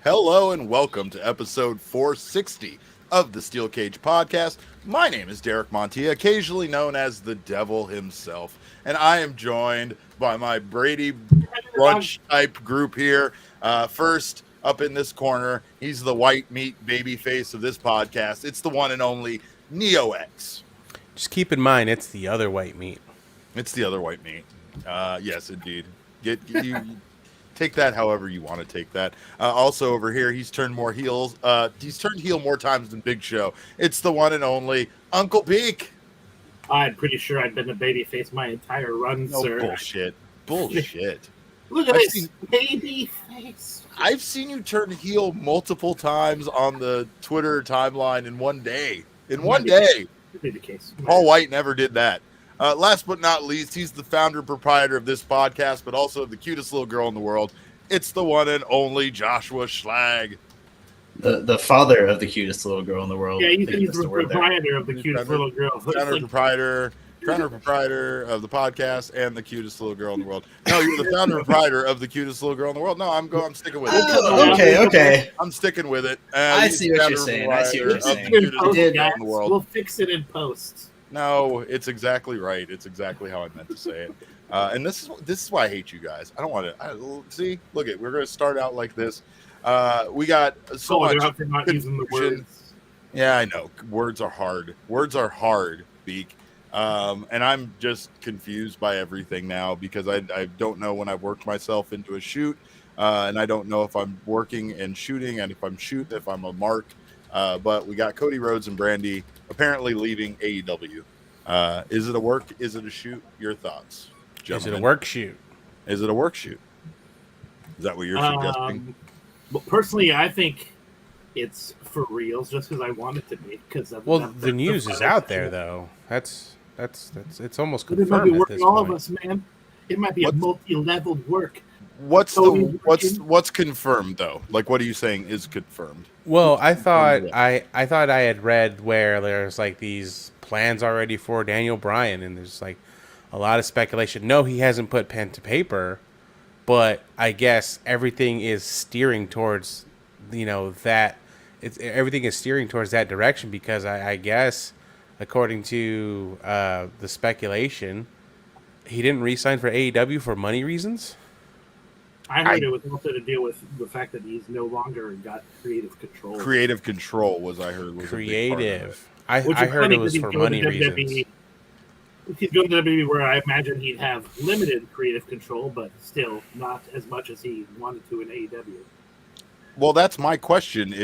Hello and welcome to episode 460 of the Steel Cage Podcast. My name is Derek Montia, occasionally known as the Devil himself, and I am joined by my Brady Brunch type group here. First, up in this corner, he's the white meat baby face of this podcast. It's the one and only NeoX. Just keep in mind, it's the other white meat. It's the other white meat. Yes, indeed. Get you. Take that however you want to take that. Also over here, he's turned more heels. He's turned heel more times than Big Show. It's the one and only Uncle Beek. I'm pretty sure I've been a babyface my entire run, No sir. bullshit. Look at this babyface. I've seen you turn heel multiple times on the Twitter timeline in one day. In one day. Could be the case. Paul White never did that. Last but not least, he's the founder and proprietor of this podcast, but also the cutest little girl in the world. It's the one and only Joshua Schlag. The father of the cutest little girl in the world. Yeah, he's the proprietor of the cutest little girl. Founder proprietor of the podcast and the cutest little girl in the world. No, you're the founder and proprietor of the cutest little girl in the world. No, I'm sticking with it. Oh, okay. I'm sticking with it. I see what you're saying. We'll fix it in post. No, it's exactly right. It's exactly how I meant to say it. And this is why I hate you guys. I don't want to see. Look at, we're going to start out like this. We got so much not using the words. Yeah, I know. Words are hard. Words are hard, Beek. And I'm just confused by everything now because I don't know when I've worked myself into a shoot, and I don't know if I'm working and shooting, and if I'm shooting, if I'm a mark. But we got Cody Rhodes and Brandy apparently leaving AEW. Is it a work? Is it a shoot? Your thoughts, gentlemen? Is it a work shoot? Is it a work shoot? Is that what you're suggesting? Well, personally, I think it's for reals, just because I want it to be. The news is out there, though. That's it's almost confirmed. It might be working all of us, man. It might be a multi-level work. What's confirmed though? Like, what are you saying is confirmed? Well, I thought I had read where there's like these plans already for Daniel Bryan, and there's like a lot of speculation. No, he hasn't put pen to paper, but I guess everything is steering towards, that everything is steering towards that direction because I guess according to the speculation, he didn't re-sign for AEW for money reasons. I heard it was also to deal with the fact that he's no longer got creative control. Creative control was creative. I heard it was for money reasons. He's going to WWE where I imagine he'd have limited creative control, but still not as much as he wanted to in AEW. Well, that's my question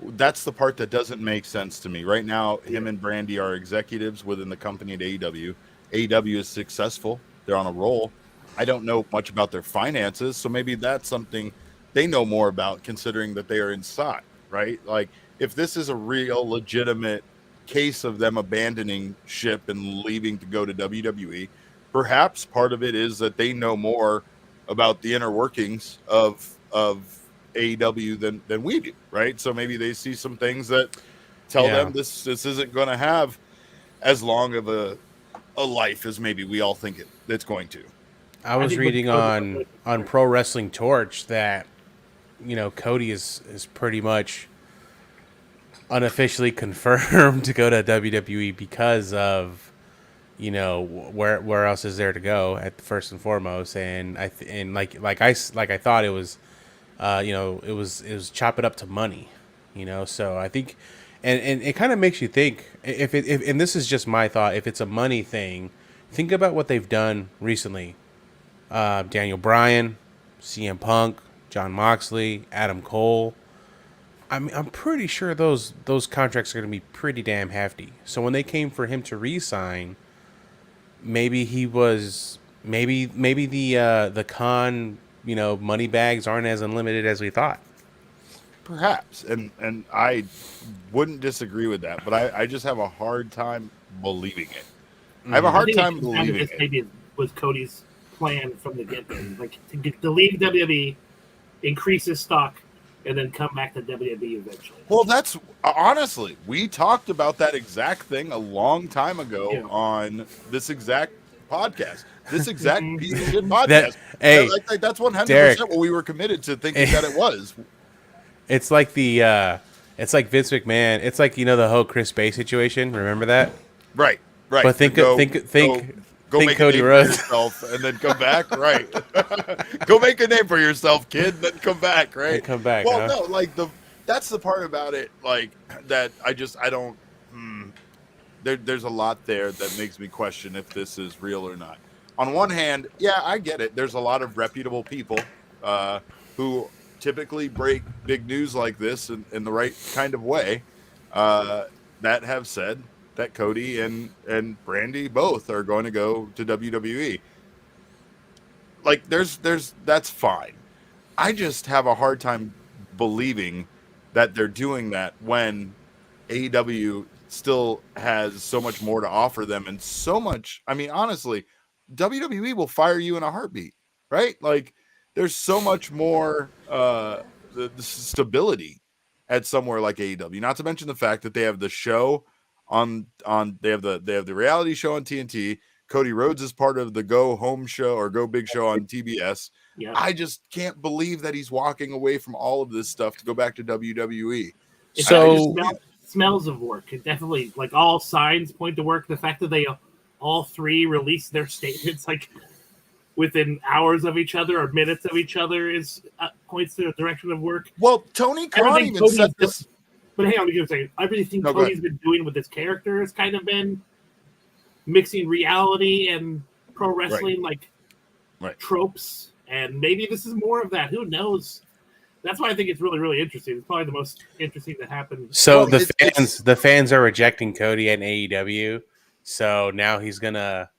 that's the part that doesn't make sense to me. Right now, him and Brandy are executives within the company at AEW. AEW is successful. They're on a roll. I don't know much about their finances, so maybe that's something they know more about considering that they are inside, right? Like, if this is a real, legitimate case of them abandoning ship and leaving to go to WWE, perhaps part of it is that they know more about the inner workings of AEW than we do, right? So maybe they see some things that tell them this isn't going to have as long of a life as maybe we all think it's going to. I was reading on Pro Wrestling Torch that, Cody is pretty much unofficially confirmed to go to WWE because of, where else is there to go at first and foremost, and I thought it was, it was chop it up to money, So I think, and it kind of makes you think if and this is just my thought, if it's a money thing, think about what they've done recently. Daniel Bryan, CM Punk, Jon Moxley, Adam Cole. I'm pretty sure those contracts are going to be pretty damn hefty. So when they came for him to re-sign, maybe he was maybe the con money bags aren't as unlimited as we thought. Perhaps, and I wouldn't disagree with that, but I just have a hard time believing it. I have a hard time believing it. Maybe was Cody's plan from the get-go, like to leave WWE, increase his stock, and then come back to WWE eventually. Well, that's honestly, we talked about that exact thing a long time ago on this exact podcast. This exact piece of shit podcast. That's 100% what we were committed to thinking that it was. It's like it's like Vince McMahon. It's like the whole Chris Bay situation. Remember that? Right. But think Go make Cody a name Rhodes. for yourself and then come back. Right. Go make a name for yourself, kid, then come back. Right. And come back. Well, huh? no, like that's the part about it, like that. I don't. There's a lot there that makes me question if this is real or not. On one hand, yeah, I get it. There's a lot of reputable people who typically break big news like this in the right kind of way that have said that Cody and Brandy both are going to go to WWE. Like there's that's fine. I just have a hard time believing that they're doing that when AEW still has so much more to offer them and so much. I mean, honestly, WWE will fire you in a heartbeat, right? Like there's so much more the stability at somewhere like AEW. Not to mention the fact that they have the show on they have the reality show on TNT. Cody Rhodes is part of the Go Home show or Go Big show on TBS. Yeah. I just can't believe that he's walking away from all of this stuff to go back to WWE. So smells of work. It definitely, like, all signs point to work. The fact that they all three released their statements like within hours of each other or minutes of each other is points to the direction of work. Well, Tony Khan even said this. But hang on, give me a second. Everything No, Cody's been doing with his character has kind of been mixing reality and pro wrestling, like tropes. And maybe this is more of that. Who knows? That's why I think it's really, really interesting. It's probably the most interesting that happened. So the fans are rejecting Cody at AEW. So now he's gonna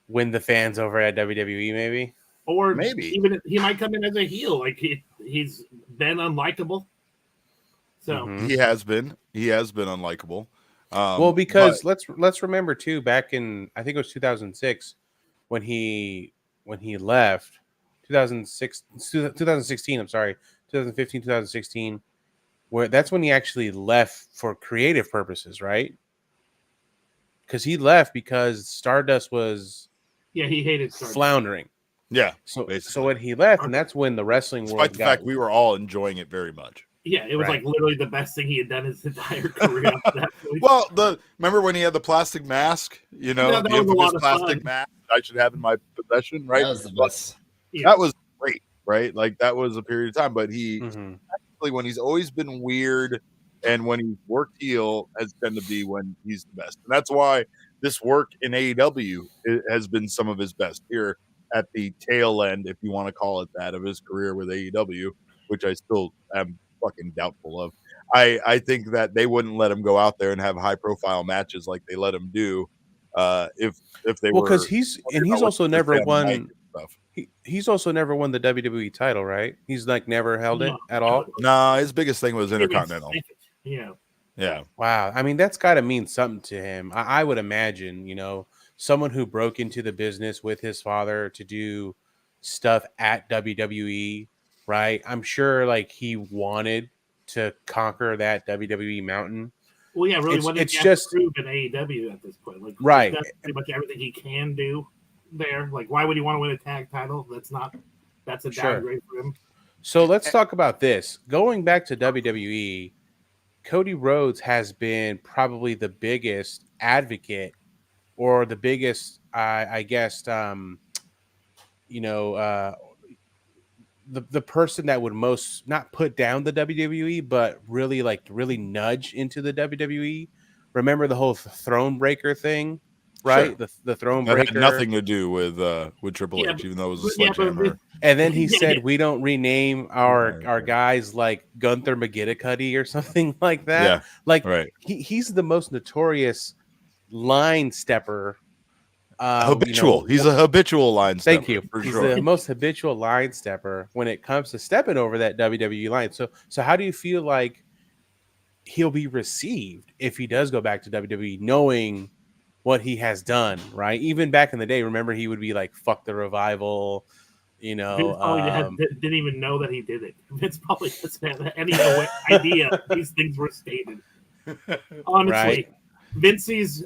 win the fans over at WWE, maybe. Or maybe even he might come in as a heel. Like he's been unlikable. So he has been unlikable. Well, because let's remember too, back in I think it was 2006 when he left. 2016. I'm sorry, 2015, 2016. Where that's when he actually left for creative purposes, right? Because he left because Stardust was he hated Stardust. floundering. Yeah. So when he left, and that's when the wrestling world. Despite the fact we were all enjoying it very much. Yeah, it was like literally the best thing he had done his entire career. After that point. Well, remember when he had the plastic mask? You know, that the was a lot infamous of plastic fun. mask I should have in my possession, right? That was the best. That was great, right? Like that was a period of time. But he actually, when he's always been weird and when he's worked heel, has tended to be when he's the best. And that's why this work in AEW has been some of his best here at the tail end, if you want to call it that, of his career with AEW, which I still am fucking doubtful of. I think that they wouldn't let him go out there and have high profile matches like they let him do if they were. Well, because he's also never won. He's also never won the WWE title, right? He's like never held it at all. No, his biggest thing was Intercontinental. Yeah. Wow. I mean, that's got to mean something to him. I would imagine, someone who broke into the business with his father to do stuff at WWE, right? I'm sure like he wanted to conquer that WWE mountain. Well, yeah, really. It's just prove in AEW at this point, like right. That's pretty much everything he can do there. Like, why would he want to win a tag title? That's a downgrade for him. So let's talk about this. Going back to WWE, Cody Rhodes has been probably the biggest advocate or the biggest, I guess, the person that would most not put down the WWE, but really nudge into the WWE. Remember the whole throne breaker thing, right? Sure. The throne that breaker had nothing to do with Triple H, even though it was a sledgehammer. And then he said, "We don't rename our guys like Gunther McGillicuddy or something like that." Yeah, like he's the most notorious line stepper. Habitual. He's a habitual line stepper. Thank you. He's the most habitual line stepper when it comes to stepping over that WWE line. So how do you feel like he'll be received if he does go back to WWE, knowing what he has done? Right, even back in the day, remember he would be like, "Fuck the revival." Vince probably didn't even know that he did it. Vince probably doesn't have any idea these things were stated. Honestly, right. Vince is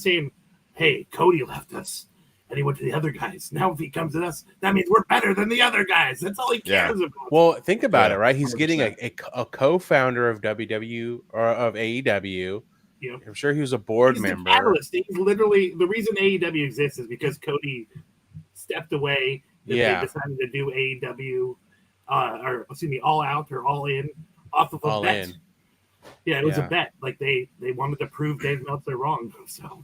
saying, "Hey, Cody left us, Then he went to the other guys. Now if he comes to us, that means we're better than the other guys. That's all he cares about. Well, think about Yeah, it, right? He's 100%. getting a co-founder of WW or of AEW. Yeah. I'm sure he was a board He's member. the catalyst. He's literally the reason AEW exists is because Cody stepped away. And Yeah. they decided to do AEW, All Out or All In off of a All bet. In. Yeah, it was Yeah. a bet. Like they wanted to prove Dave Meltzer wrong. So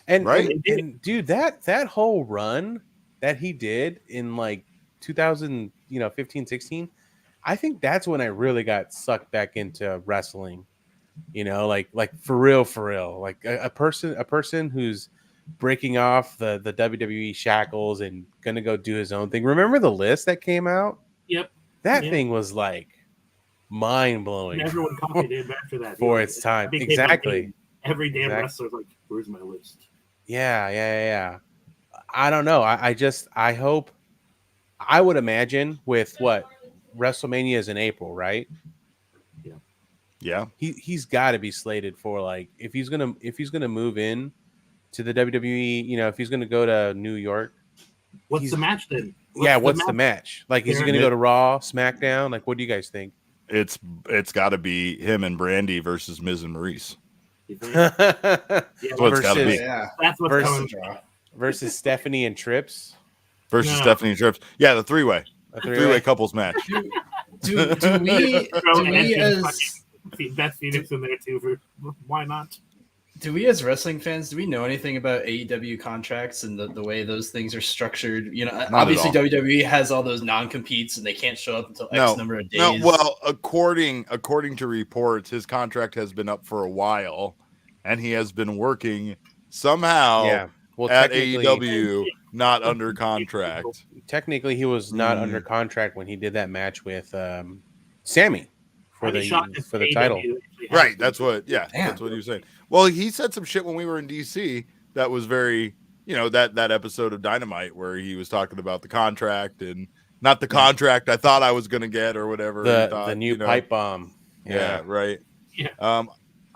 And, Right. and dude, that whole run that he did in like 2015, 16, I think that's when I really got sucked back into wrestling. Like for real, like a person who's breaking off the WWE shackles and gonna go do his own thing. Remember the list that came out? Yep. That Yeah. thing was like mind blowing. And everyone copied him after that. For Yeah, its time. it became Exactly. like every damn Exactly. wrestler's like, where's my list? Yeah. I don't know. I hope. I would imagine with what WrestleMania is in April, right? Yeah. He's got to be slated for like if he's gonna move in to the WWE. If he's gonna go to New York. What's the match then? What's the match? Like, is he gonna go to Raw, SmackDown? Like, what do you guys think? It's got to be him and Brandy versus Miz and Maurice. Yeah, That's what it's got to be. Yeah. that's what's Versus- coming. versus Stephanie and Trips. Versus No. Stephanie and Trips. Yeah, the three-way. A Three-way three-way. couples match. Do we as Beth Phoenix in there too. For why not? Do we as wrestling fans, do we know anything about AEW contracts and the way those things are structured? Obviously at all. WWE has all those non-competes and they can't show up until X number of days. No, well, according to reports, his contract has been up for a while, and he has been working somehow Yeah. Well, at technically, AEW, not under contract. technically, he was not under contract when he did that match with Sammy for I'd be shocked if the AEW title. actually has Right, it. that's what he was saying. Well, he said some shit when we were in DC that was very, that episode of Dynamite where he was talking about the contract and not the contract I thought I was going to get or whatever. The new pipe bomb. Yeah, right. Yeah.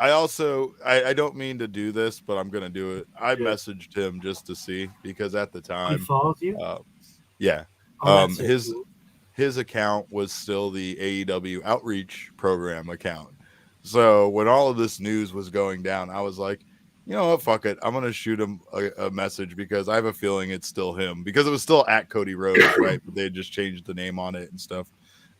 I also I don't mean to do this, but I'm going to do it. I Yeah. messaged him just to see because at the He time, follows you. yeah, Oh, that's so cool. his account was still the AEW Outreach Program account. So when all of this news was going down, I was like, you know what, fuck it. I'm going to shoot him a message because I have a feeling it's still him because it was still at Cody Rhodes, right? But they just changed the name on it and stuff.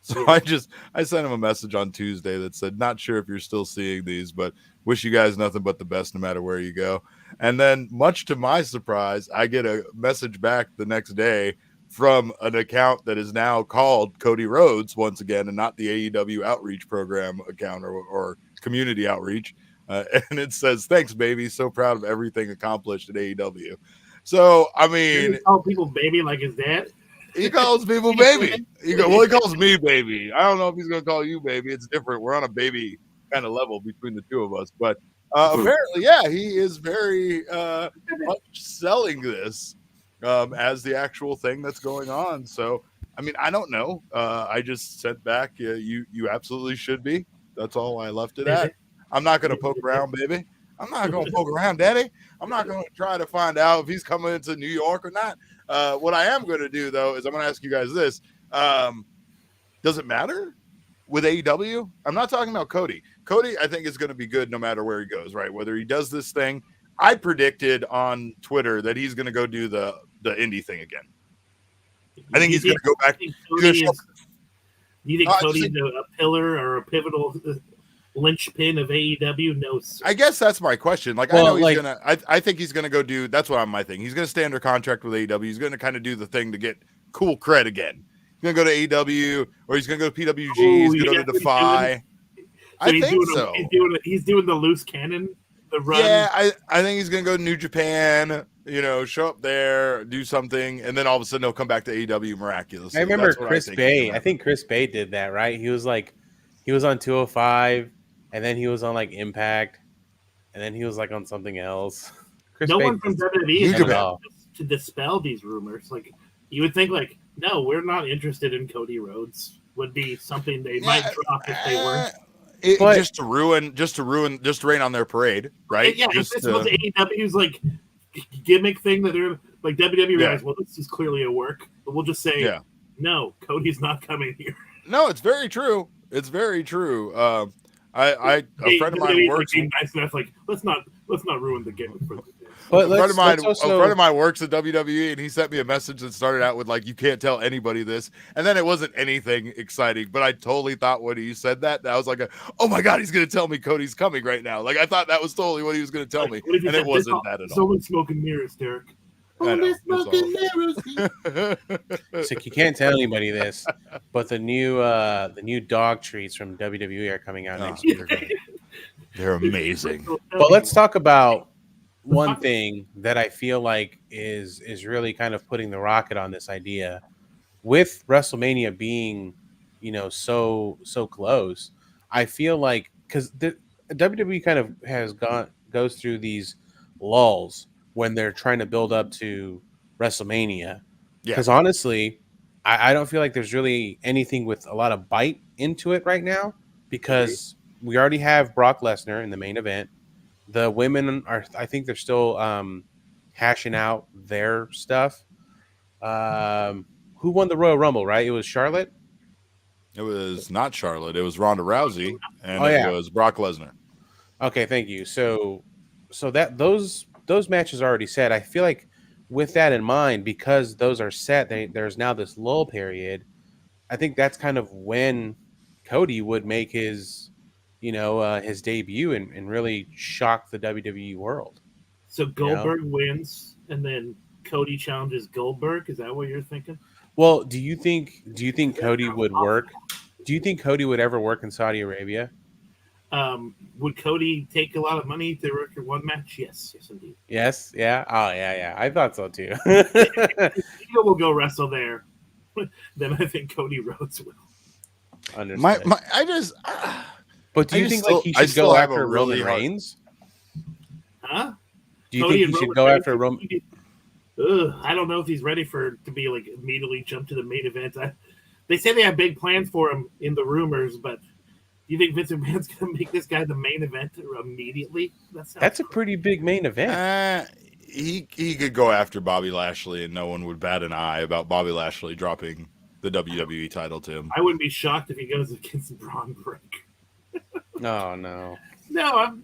So I sent him a message on Tuesday that said, not sure if you're still seeing these, but wish you guys nothing but the best no matter where you go. And then much to my surprise, I get a message back the next day from an account that is now called Cody Rhodes once again, and not the AEW Outreach Program account or Community Outreach. And it says, "Thanks, baby. So proud of everything accomplished at AEW." So, I mean, He call people baby like his dad. he calls people baby. He calls me baby. I don't know if he's going to call you baby. It's different. We're on a baby kind of level between the two of us. But apparently, yeah, he is very much selling this as the actual thing that's going on. So, I mean, I don't know. I just sent back, you absolutely should be. That's all I left it at. I'm not going to poke around, baby. I'm not going to poke around, daddy. I'm not going to try to find out if he's coming into New York or not. What I am going to do, though, is I'm going to ask you guys this. Does it matter with AEW? I'm not talking about Cody. Cody, I think, is going to be good no matter where he goes, right? Whether he does this thing. I predicted on Twitter that he's going to go do the indie thing again. I think he's going to go back. Do you think Cody's a pillar or a pivotal linchpin of AEW? No, sir. I guess that's my question. Like, I know he's gonna. I think he's gonna go do. That's what my thing. He's gonna stay under contract with AEW. He's gonna kind of do the thing to get cool cred again. He's gonna go to AEW or he's gonna go to PWG. He's gonna go to Defy. I think so. He's doing the loose cannon. The run. Yeah, I think he's gonna go to New Japan. Show up there, do something, and then all of a sudden he'll come back to AEW miraculously. I remember Chris Bay. I think Chris Bay did that, right? He was on 205, and then he was on like Impact, and then he was like on something else. No one from WWE is to dispel these rumors. Like, you would think, like, no, we're not interested in Cody Rhodes. Would be something they might drop if they were. Just to rain on their parade, right? Yeah, just if this was AEW's like gimmick thing that they're Like WWE Yeah. realized, well, this is clearly a work, but we'll just say, no, Cody's not coming here. No, it's very true. It's very true. A friend of mine WWE's works. being nice enough, like let's not ruin the gimmick for the kids. But A friend of mine works at WWE, and he sent me a message that started out with like, "You can't tell anybody this," and then it wasn't anything exciting. But I totally thought when he said that, I was like, "Oh my god, he's going to tell me Cody's coming right now!" Like I thought that was totally what he was going to tell me, and it wasn't that at all. Someone smoking mirrors, Derek. Only smoking mirrors. So you can't tell anybody this, but the new dog treats from WWE are coming out next year. They're amazing. But let's talk about one thing that I feel like is really kind of putting the rocket on this idea, with WrestleMania being, so close. I feel like because the WWE kind of goes through these lulls when they're trying to build up to WrestleMania. Because honestly, I don't feel like there's really anything with a lot of bite into it right now, because we already have Brock Lesnar in the main event. The women I think they're still hashing out their stuff. Who won the Royal Rumble, right? It was Charlotte? It was not Charlotte. It was Ronda Rousey, and it was Brock Lesnar. Okay, thank you. So that those matches are already set. I feel like with that in mind, because those are set, there's now this lull period. I think that's kind of when Cody would make his his debut and really shock the WWE world. So Goldberg wins, and then Cody challenges Goldberg. Is that what you're thinking? Well, do you think Cody would work? Do you think Cody would ever work in Saudi Arabia? Would Cody take a lot of money to work in one match? Yes, indeed. Yes, yeah. Oh, yeah. I thought so too. If will go wrestle there, then I think Cody Rhodes will. Understood. But do you think he should go after Roman Reigns? Huh? Do you think he should go after Roman? I don't know if he's ready to be like immediately jump to the main event. They say they have big plans for him in the rumors, but do you think Vince McMahon's going to make this guy the main event immediately? That's a pretty big main event. He could go after Bobby Lashley, and no one would bat an eye about Bobby Lashley dropping the WWE title to him. I wouldn't be shocked if he goes against Braun Breaker. No. No,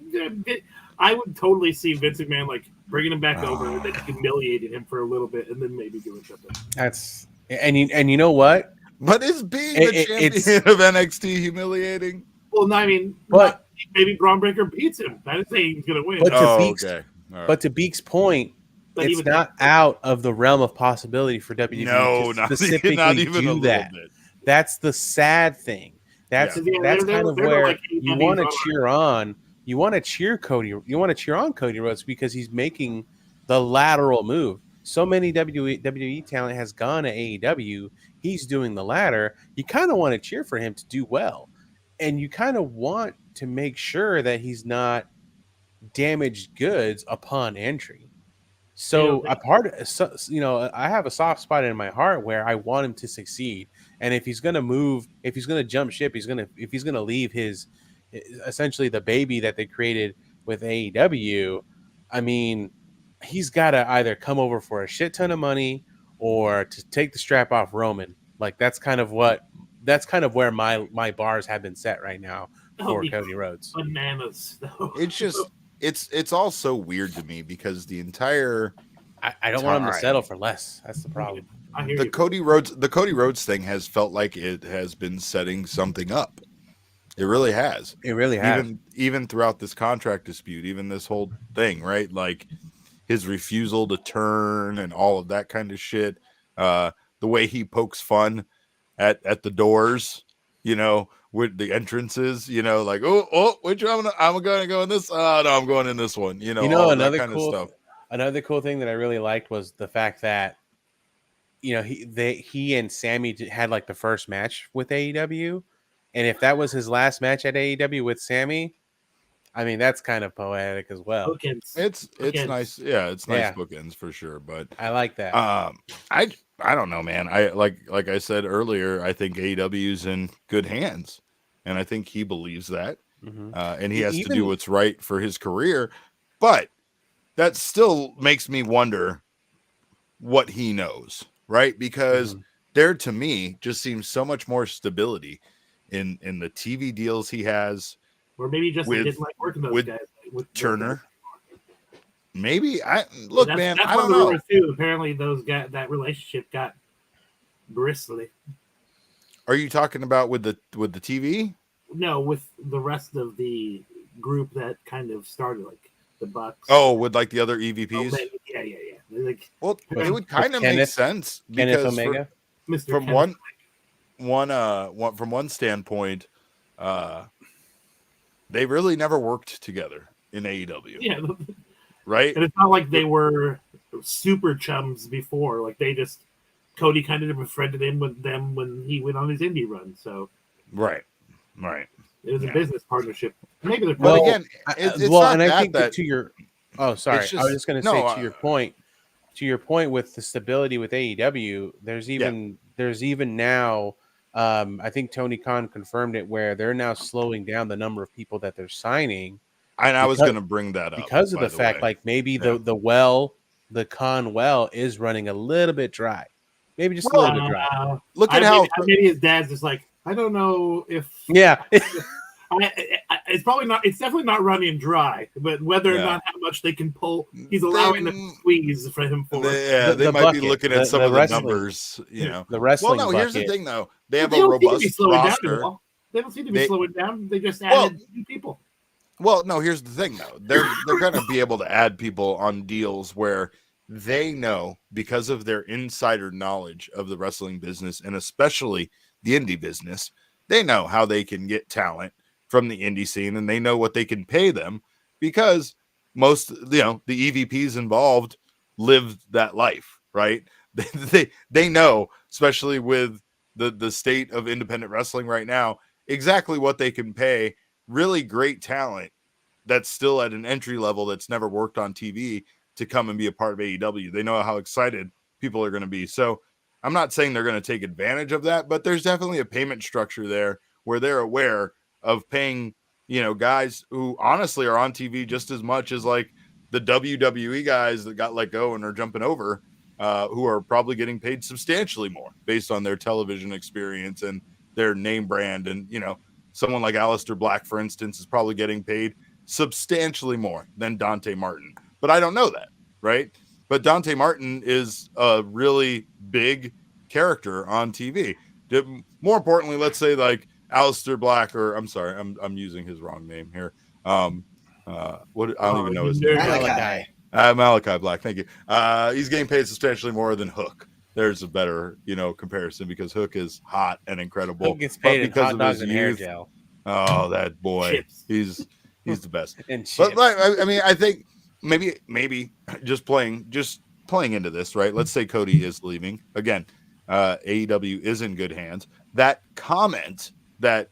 I would totally see Vince McMahon like bringing him back over and then humiliating him for a little bit, and then maybe doing something. That's and you know what? But is being the champion of NXT humiliating? Well, no, I mean, but maybe Braun Breaker beats him. I didn't say he's going to win. But to Beek's point, it's not out of the realm of possibility for WWE to specifically not even do that. Bit. That's the sad thing. That's kind of where you want to cheer on. You want to cheer Cody. You want to cheer on Cody Rhodes because he's making the lateral move. So many WWE talent has gone to AEW. He's doing the latter. You kind of want to cheer for him to do well, and you kind of want to make sure that he's not damaged goods upon entry. So I have a soft spot in my heart where I want him to succeed. And if he's going to move, if he's going to jump ship, if he's going to leave his essentially the baby that they created with AEW, I mean, he's got to either come over for a shit ton of money or to take the strap off Roman. Like that's kind of where my bars have been set right now for Cody Rhodes. Bananas, though. It's just it's all so weird to me because the entire I don't want him to settle for less. That's the problem. The Cody Rhodes thing has felt like it has been setting something up. It really has. It really has. Even throughout this contract dispute, even this whole thing, right? Like his refusal to turn and all of that kind of shit. The way he pokes fun at the doors, with the entrances, like, which one I'm going to go in this? Oh, no, I'm going in this one. All another that kind cool of stuff. Another cool thing that I really liked was the fact that he and Sammy had like the first match with AEW, and if that was his last match at AEW with Sammy, I mean that's kind of poetic as well. Bookends. It's nice, yeah, it's nice bookends for sure. But I like that. I don't know, man. I like I said earlier, I think AEW's in good hands, and I think he believes that, and he has to do what's right for his career. But that still makes me wonder what he knows, right? Because there, to me, just seems so much more stability in the TV deals he has. Or maybe just with, didn't like working those with guys. With Turner. Maybe look, man. That's I don't one of the know. rumors too. Apparently, those guys, that relationship got bristly. Are you talking about with the TV? No, with the rest of the group that kind of started, like the Bucks. Oh, with like the other EVPs. Oh, yeah. Like, well, it would kind of Kenneth, make sense Kenneth because Omega. from Kenneth. one standpoint, they really never worked together in AEW. Yeah, right. And it's not like they were super chums before. Like Cody kind of befriended him with them when he went on his indie run. So right. It was a business partnership. Maybe they're. But again, it's not and I that, think that to your. Oh, sorry. I was just going to say to your point. To your point with the stability with AEW, there's even now. I think Tony Khan confirmed it, where they're now slowing down the number of people that they're signing. And I was going to bring that up because of the fact, like maybe the Khan well is running a little bit dry, maybe just a little bit dry. Look at how maybe his dad's just like, I don't know if it's probably not. It's definitely not running dry, but whether or not how much they can pull, he's allowing them to squeeze for him for. They might be looking at some of the numbers, the wrestling. Well, no, here's the thing, though. They have a robust roster. They don't seem to be slowing down. They just added new people. Well, no, here's the thing, though. They're going to be able to add people on deals where they know, because of their insider knowledge of the wrestling business and especially the indie business, they know how they can get talent from the indie scene, and they know what they can pay them because most, the EVPs involved live that life, right? They know, especially with the state of independent wrestling right now, exactly what they can pay really great talent that's still at an entry level that's never worked on TV to come and be a part of AEW. They know how excited people are going to be. So I'm not saying they're going to take advantage of that, but there's definitely a payment structure there where they're aware of paying, guys who honestly are on TV just as much as like the WWE guys that got let go and are jumping over, who are probably getting paid substantially more based on their television experience and their name brand. And, someone like Aleister Black, for instance, is probably getting paid substantially more than Dante Martin. But I don't know that, right? But Dante Martin is a really big character on TV. More importantly, let's say like Aleister Black, or I'm sorry, I'm using his wrong name here. What I don't even know his name. Malachi Black. Thank you. He's getting paid substantially more than Hook. There's a better, comparison because Hook is hot and incredible. Hook gets paid because in hot dogs and hair gel. Oh, that boy. Chips. He's the best. And chips. But I mean, I think maybe just playing into this, right? Let's say Cody is leaving. Again, AEW is in good hands. That comment that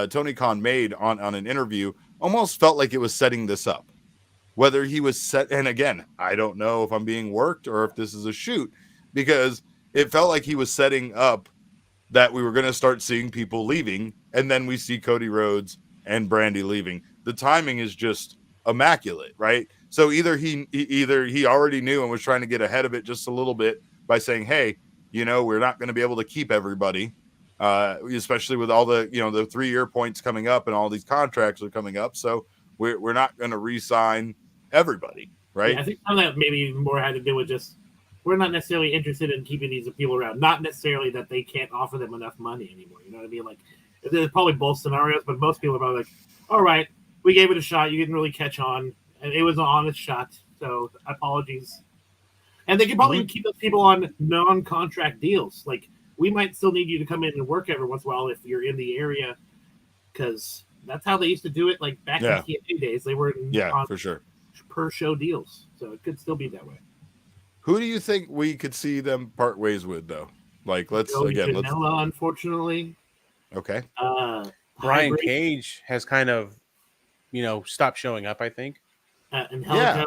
Tony Khan made on an interview almost felt like it was setting this up. Whether he was set, and again, I don't know if I'm being worked or if this is a shoot, because it felt like he was setting up that we were going to start seeing people leaving, and then we see Cody Rhodes and Brandy leaving. The timing is just immaculate, right? So either he already knew and was trying to get ahead of it just a little bit by saying, hey, we're not going to be able to keep everybody, especially with all the, the 3-year points coming up and all these contracts are coming up. So we're not going to re-sign everybody, right? Yeah, I think some of that maybe more had to do with just we're not necessarily interested in keeping these people around. Not necessarily that they can't offer them enough money anymore. You know what I mean? Like, there's probably both scenarios, but most people are probably like, all right, we gave it a shot. You didn't really catch on. And it was an honest shot. So apologies. And they could probably keep those people on non-contract deals. Like, we might still need you to come in and work every once in a while if you're in the area, because that's how they used to do it. Like back in TNA days, they were on for sure per show deals. So it could still be that way. Who do you think we could see them part ways with, though? Like, let's unfortunately. Okay. Brian Cage has kind of, stopped showing up, I think. And Helico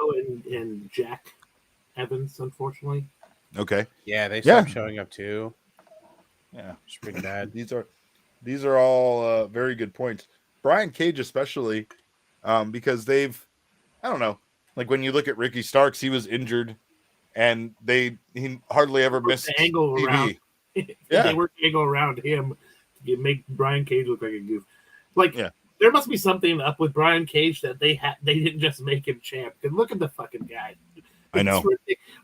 and Jack Evans, unfortunately. Okay. Yeah, they stopped showing up too. Yeah, it's pretty bad. These are all very good points. Brian Cage, especially, because I don't know, like when you look at Ricky Starks, he was injured and he hardly ever missed the angle TV. around. Yeah. They worked the angle around him to make Brian Cage look like a goof. Like, Yeah. there must be something up with Brian Cage that they didn't just make him champ. Because look at the fucking guy. I know.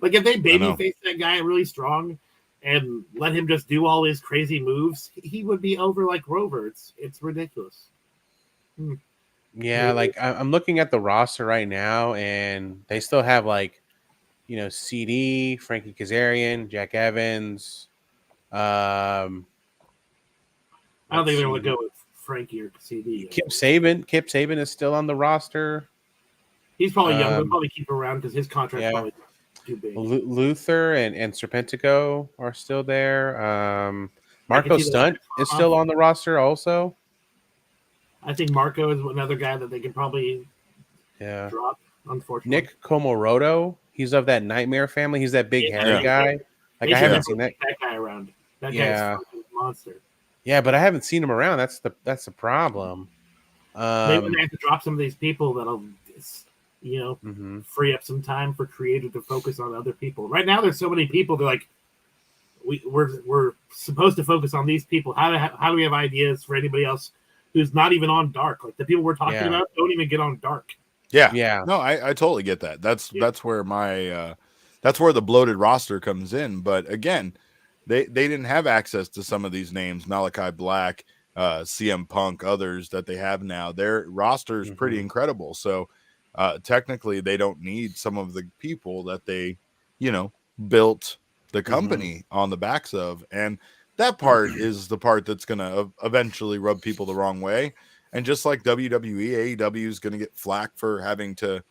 Like, if they babyface that guy really strong and let him just do all his crazy moves, he would be over like Rover. It's ridiculous. Yeah, like I'm looking at the roster right now, and they still have like, CD, Frankie Kazarian, Jack Evans. I don't think they're going to go with Frankie or CD. Kip Saban is still on the roster. He's probably young. They'll probably keep him around because his contract's probably too big. Luther and Serpentico are still there. Marco Stunt is still on the roster also. I think Marco is another guy that they can probably drop, unfortunately. Nick Komoroto, he's of that Nightmare family. He's that big hairy guy. Like, I haven't seen that guy around. That guy's a monster. Yeah, but I haven't seen him around. That's the problem. Maybe they have to drop some of these people that'll, free up some time for creative to focus on other people. Right now, there's so many people. They're like, we're supposed to focus on these people. How do we have ideas for anybody else who's not even on Dark? Like, the people we're talking about don't even get on Dark. Yeah. No, I totally get that. That's where that's where the bloated roster comes in. But again, they didn't have access to some of these names, Malachi Black, CM Punk, others that they have now. Their roster is pretty incredible. So technically, they don't need some of the people that they, built the company on the backs of. And that part is the part that's going to eventually rub people the wrong way. And just like WWE, AEW is going to get flack for having to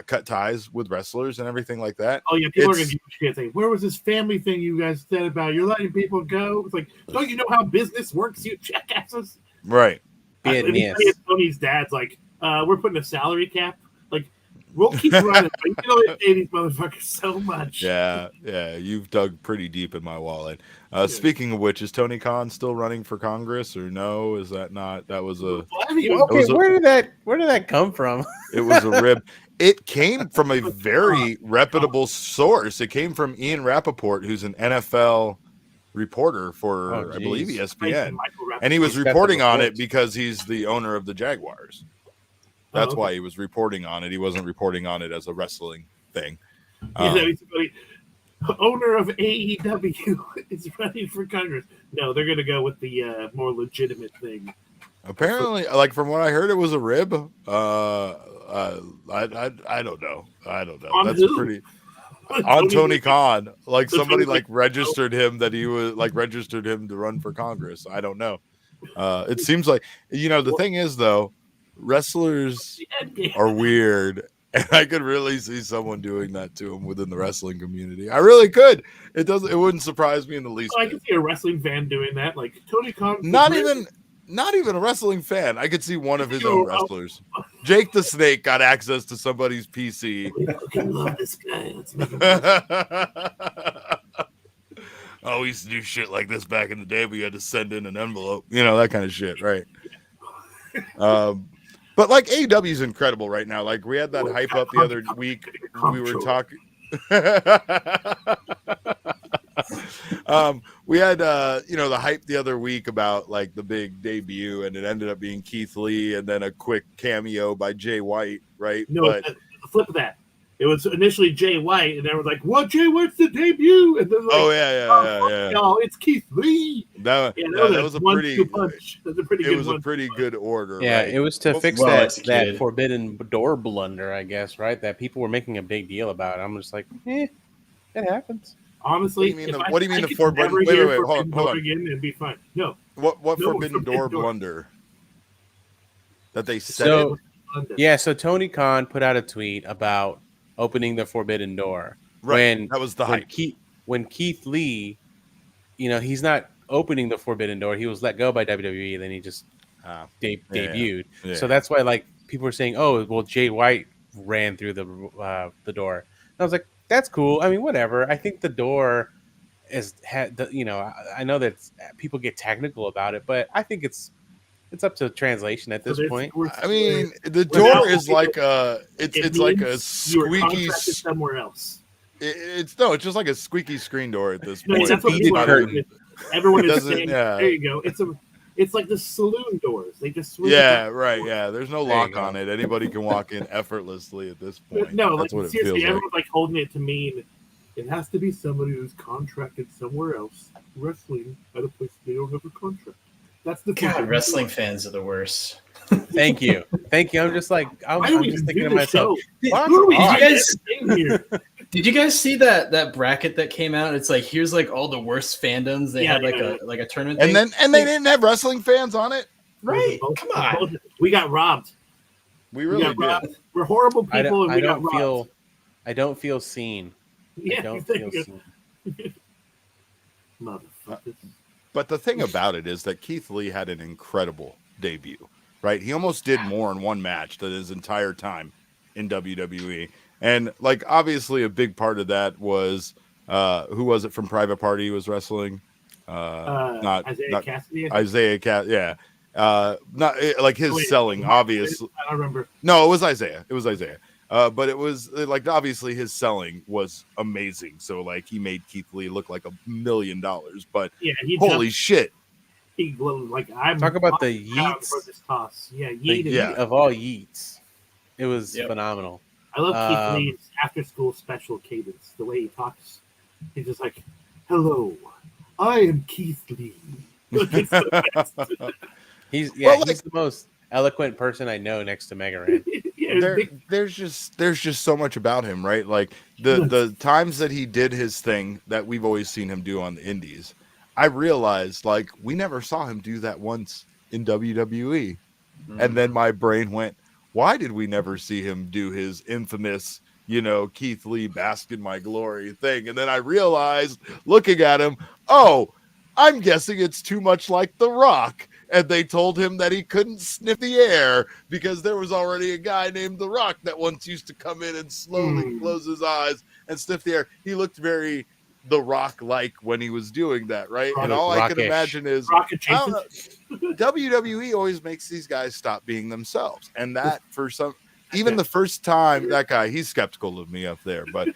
cut ties with wrestlers and everything like that. Oh, yeah, people are going to get say, where was this family thing you guys said about? You're letting people go? It's like, don't you know how business works, you jackasses? Right. Tony's dad's like, we're putting a salary cap. Like, we'll keep running, but they pay these motherfuckers so much. Yeah, you've dug pretty deep in my wallet. Speaking of which, is Tony Khan still running for Congress or no? Is that not? That was a where did that come from? It was a rib. It came from a very reputable source. It came from Ian Rappaport, who's an NFL reporter for I believe ESPN, and he was reporting on it because he's the owner of the Jaguars. That's why he was reporting on it. He wasn't reporting on it as a wrestling thing. Owner of AEW is running for Congress. No, they're going to go with the more legitimate thing. Apparently, like from what I heard, it was a rib. I don't know. That's pretty on Tony Khan. Like somebody like registered him that he was like registered him to run for Congress. I don't know. It seems like the thing is though. Wrestlers are weird, and I could really see someone doing that to him within the wrestling community. I really could. It wouldn't surprise me in the least. I could see a wrestling fan doing that, like Tony Khan. Not even a wrestling fan. I could see one of his own wrestlers. Jake the Snake got access to somebody's PC. We fucking love this guy. Let's make him we used to do shit like this back in the day. We had to send in an envelope, that kind of shit, right? But like AEW is incredible right now. Like we had that hype up the other week. We were talking. We had the hype the other week about like the big debut, and it ended up being Keith Lee, and then a quick cameo by Jay White, right? No, but flip of that. It was initially Jay White, and everyone's like, "What? Jay White's the debut?" And then like, yeah. Y'all, it's Keith Lee. That was a pretty good order. Yeah, right? It was to fix that Forbidden Door blunder, I guess, right? That people were making a big deal about. I'm just like, it happens. Honestly, what do you mean the Forbidden? Wait, hold on. Again, it'd be fine. No. What Forbidden Door blunder? That they said. So Tony Khan put out a tweet about opening the Forbidden Door. Right. That was the hype. When Keith Lee, he's not opening the Forbidden Door. He was let go by WWE, then he just debuted. Yeah. So that's why like people were saying, "Oh, well, Jay White ran through the door." And I was like, "That's cool. I mean, whatever." I think the door I know that people get technical about it, but I think it's up to translation at this point. I mean, the door is like it's like a squeaky somewhere else. It's just like a squeaky screen door at this No, point. that's what beaded people are curtain. saying. Everyone is Doesn't- saying, yeah. there you go. It's like the saloon doors. They just swing Yeah, it right. Yeah, there's no There you lock go. on it. Anybody can walk in effortlessly at this point. No, like That's what it seriously, feels like. everyone's like holding it to mean it has to be somebody who's contracted somewhere else wrestling at a place they don't have a contract. That's the God, wrestling fans are the worst. Thank you. I'm just like I'm Why do we just even thinking do to this myself. show? Fuck Who are we off. trying to guys- entertain here? Did you guys see that bracket that came out? It's like here's like all the worst fandoms. They Yeah, had like yeah. a tournament And thing. they didn't have wrestling fans on it. Right? Both- Come on. both- we got robbed. We We really got did. robbed. We're horrible people, and I we don't got feel robbed. I don't feel seen. Yeah, I don't there feel you seen. go. Motherfuckers. But the thing about it is that Keith Lee had an incredible debut, right? He almost did more in one match than his entire time in WWE. And like obviously a big part of that was who was it from Private Party who was wrestling? Not Isaiah Cassidy. I think. Isaiah Cat, yeah. Not like his Wait, selling, obviously. I don't remember. No, it was Isaiah. It was Isaiah. But it was like obviously his selling was amazing. So like he made Keith Lee look like $1 million. But Yeah, he holy jumped, shit! he like I'm Talk about the down yeets. for this toss. Yeah, The yeet. Yeah. yeet of all yeets. It was Yep. phenomenal. I love Keith Um, Lee's after school special cadence. The way he talks, he's just like, "Hello, I am Keith Lee." It's the best. He's Well, he's the most eloquent person I know next to Mega Ran. Yeah, big- There's just so much about him, right? Like the times that he did his thing that we've always seen him do on the indies, I realized like we never saw him do that once in WWE. And then my brain went, why did we never see him do his infamous, Keith Lee bask in my glory thing? And then I realized looking at him, oh, I'm guessing it's too much like The Rock. And they told him that he couldn't sniff the air because there was already a guy named The Rock that once used to come in and slowly close his eyes and sniff the air. He looked very The Rock-like when he was doing that, right? And all I can Rockish. imagine is Rocket I don't chases. know, WWE always makes these guys stop being themselves. And that for some, even the first time that guy, he's skeptical of me up there. But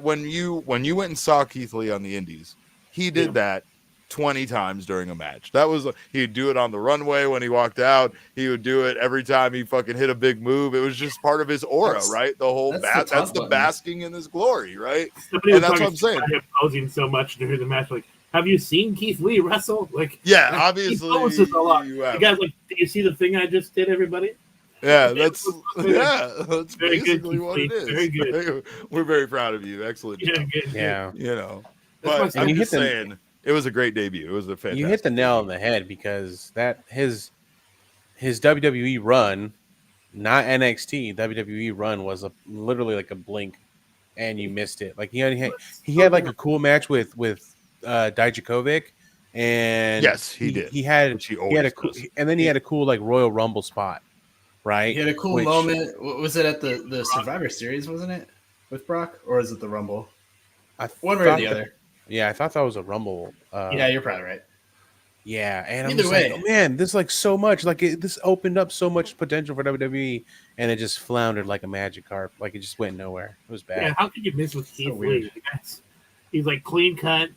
when you went and saw Keith Lee on the indies, he did that 20 times during a match. That was he'd do it on the runway when he walked out. He would do it every time he fucking hit a big move. It was just part of his aura, right? The whole that's the basking in his glory, right? Somebody And was that's what talking I'm saying. about him posing so much during the match. Like, have you seen Keith Lee wrestle? Like, Yeah, he obviously poses a lot. you The have. guy's like, "Do you see the thing I just did, everybody?" Yeah, that's Very good, basically Keith what Lee. it is. Very good. We're very proud of you. Excellent Yeah, job. good, Yeah. That's But why I'm you just hit the- saying it was a great debut. It was a fantastic. You hit the nail on the head because that his WWE run, not NXT, WWE run was literally like a blink, and you missed it. Like he had like a cool match with Dijakovic, and Yes, he did. He had Which he he always had a cool, does. and then he had a cool like Royal Rumble spot, right? He had a cool Which- moment. What was it at the Survivor Series? Wasn't it with Brock, or is it the Rumble? One way or thought the that- other. Yeah, I thought that was a Rumble. Yeah, you're probably right. Yeah, and I'm Either just way. like, oh, man, this like so much. Like this opened up so much potential for WWE, and it just floundered like a magic carp. Like it just went nowhere. It was bad. Yeah, how could you miss with Keith weird. Lee? He's like clean cut,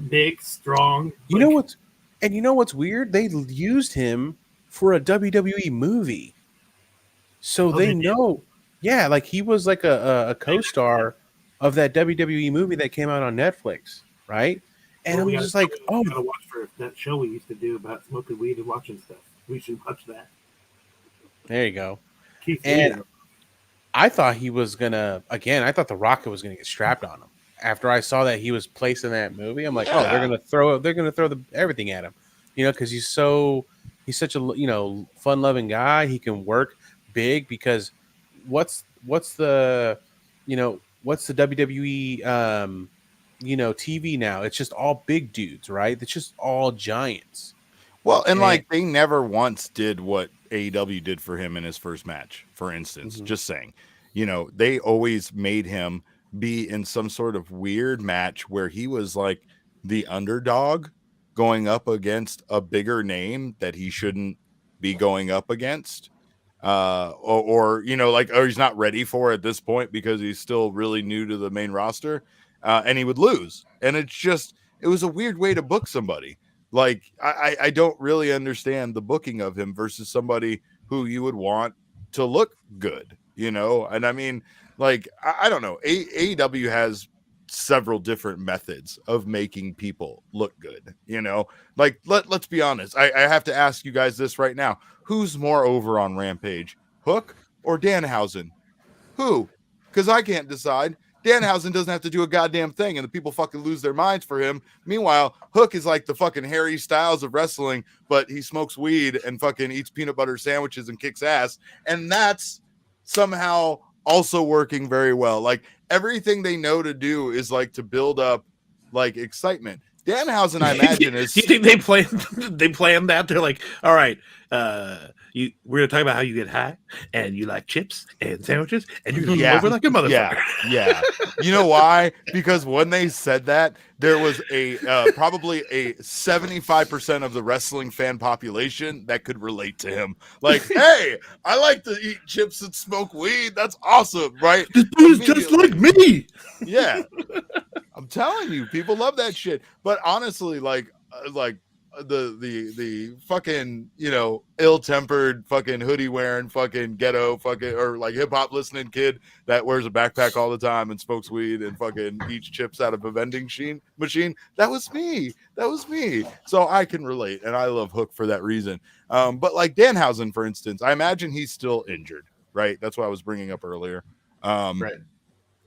big, strong. You know what's weird? They used him for a WWE movie, so they they did? know. Yeah, like he was like a co-star of that WWE movie that came out on Netflix, right? And We I'm gotta- just like, we oh, gotta watch for that show we used to do about smoking weed and watching stuff. We should watch that. there you go. Keith And Lee. I thought he was gonna again. I thought the Rocket was gonna get strapped on him after I saw that he was placed in that movie. I'm like, oh, they're gonna throw everything at him, because he's such a fun loving guy. He can work big because what's the WWE TV now? It's just all big dudes, right? It's just all giants. Well, and And- like they never once did what AEW did for him in his first match, for instance. Mhm. Just saying, they always made him be in some sort of weird match where he was like the underdog going up against a bigger name that he shouldn't be going up against. or like, or he's not ready for it at this point because he's still really new to the main roster, and he would lose. And it was a weird way to book somebody. Like, I don't really understand the booking of him versus somebody who you would want to look good, And I mean, like, I don't know. AEW has several different methods of making people look good, Like, let's be honest. I have to ask you guys this right now. Who's more over on Rampage, Hook or Danhausen? Who? Because I can't decide. Danhausen doesn't have to do a goddamn thing, and the people fucking lose their minds for him. Meanwhile, Hook is like the fucking Harry Styles of wrestling, but he smokes weed and fucking eats peanut butter sandwiches and kicks ass, and that's somehow also working very well. Like, everything they know to do is like to build up like excitement. Danhausen, I imagine, is. Do you think they planned that? They're like, all right, we're gonna talk about how you get high and you like chips and sandwiches and you're gonna be over like a motherfucker. Yeah. You know why? Because when they said that, there was probably a 75% of the wrestling fan population that could relate to him. Like, hey, I like to eat chips and smoke weed. That's awesome, right? This dude is just like me. Yeah. I'm telling you, people love that shit. But honestly, like the fucking, ill-tempered fucking hoodie wearing fucking ghetto fucking, or like hip hop listening kid that wears a backpack all the time and smokes weed and fucking eats chips out of a vending machine. That was me. So I can relate, and I love Hook for that reason. But like Danhausen, for instance, I imagine he's still injured, right? That's what I was bringing up earlier. Right.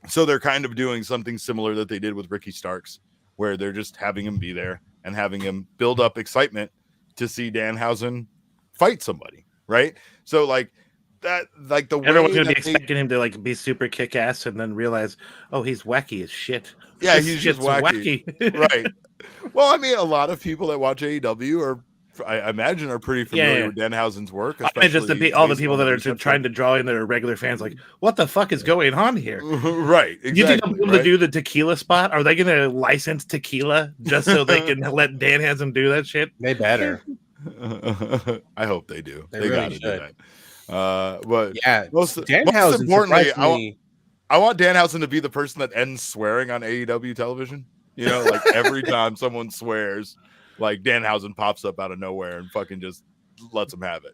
So they're kind of doing something similar that they did with Ricky Starks, where they're just having him be there and having him build up excitement to see Danhausen fight somebody, right? So like that, like the everyone's way gonna be expecting him to like be super kick ass and then realize, oh, he's wacky as shit. Yeah, This he's just shit's wacky. Right. Well, I mean, a lot of people that watch AEW I imagine are pretty familiar with Danhausen's work. I just all the people that are trying to draw in their regular fans, like, what the fuck is going on here? Right. Exactly, you think they'll be able to do the tequila spot? Are they going to license tequila just so they can let Danhausen do that shit? They better. I hope they do. They really got to do that. But yeah, most importantly, I want Danhausen to be the person that ends swearing on AEW television. Like every time someone swears, like Danhausen pops up out of nowhere and fucking just lets him have it.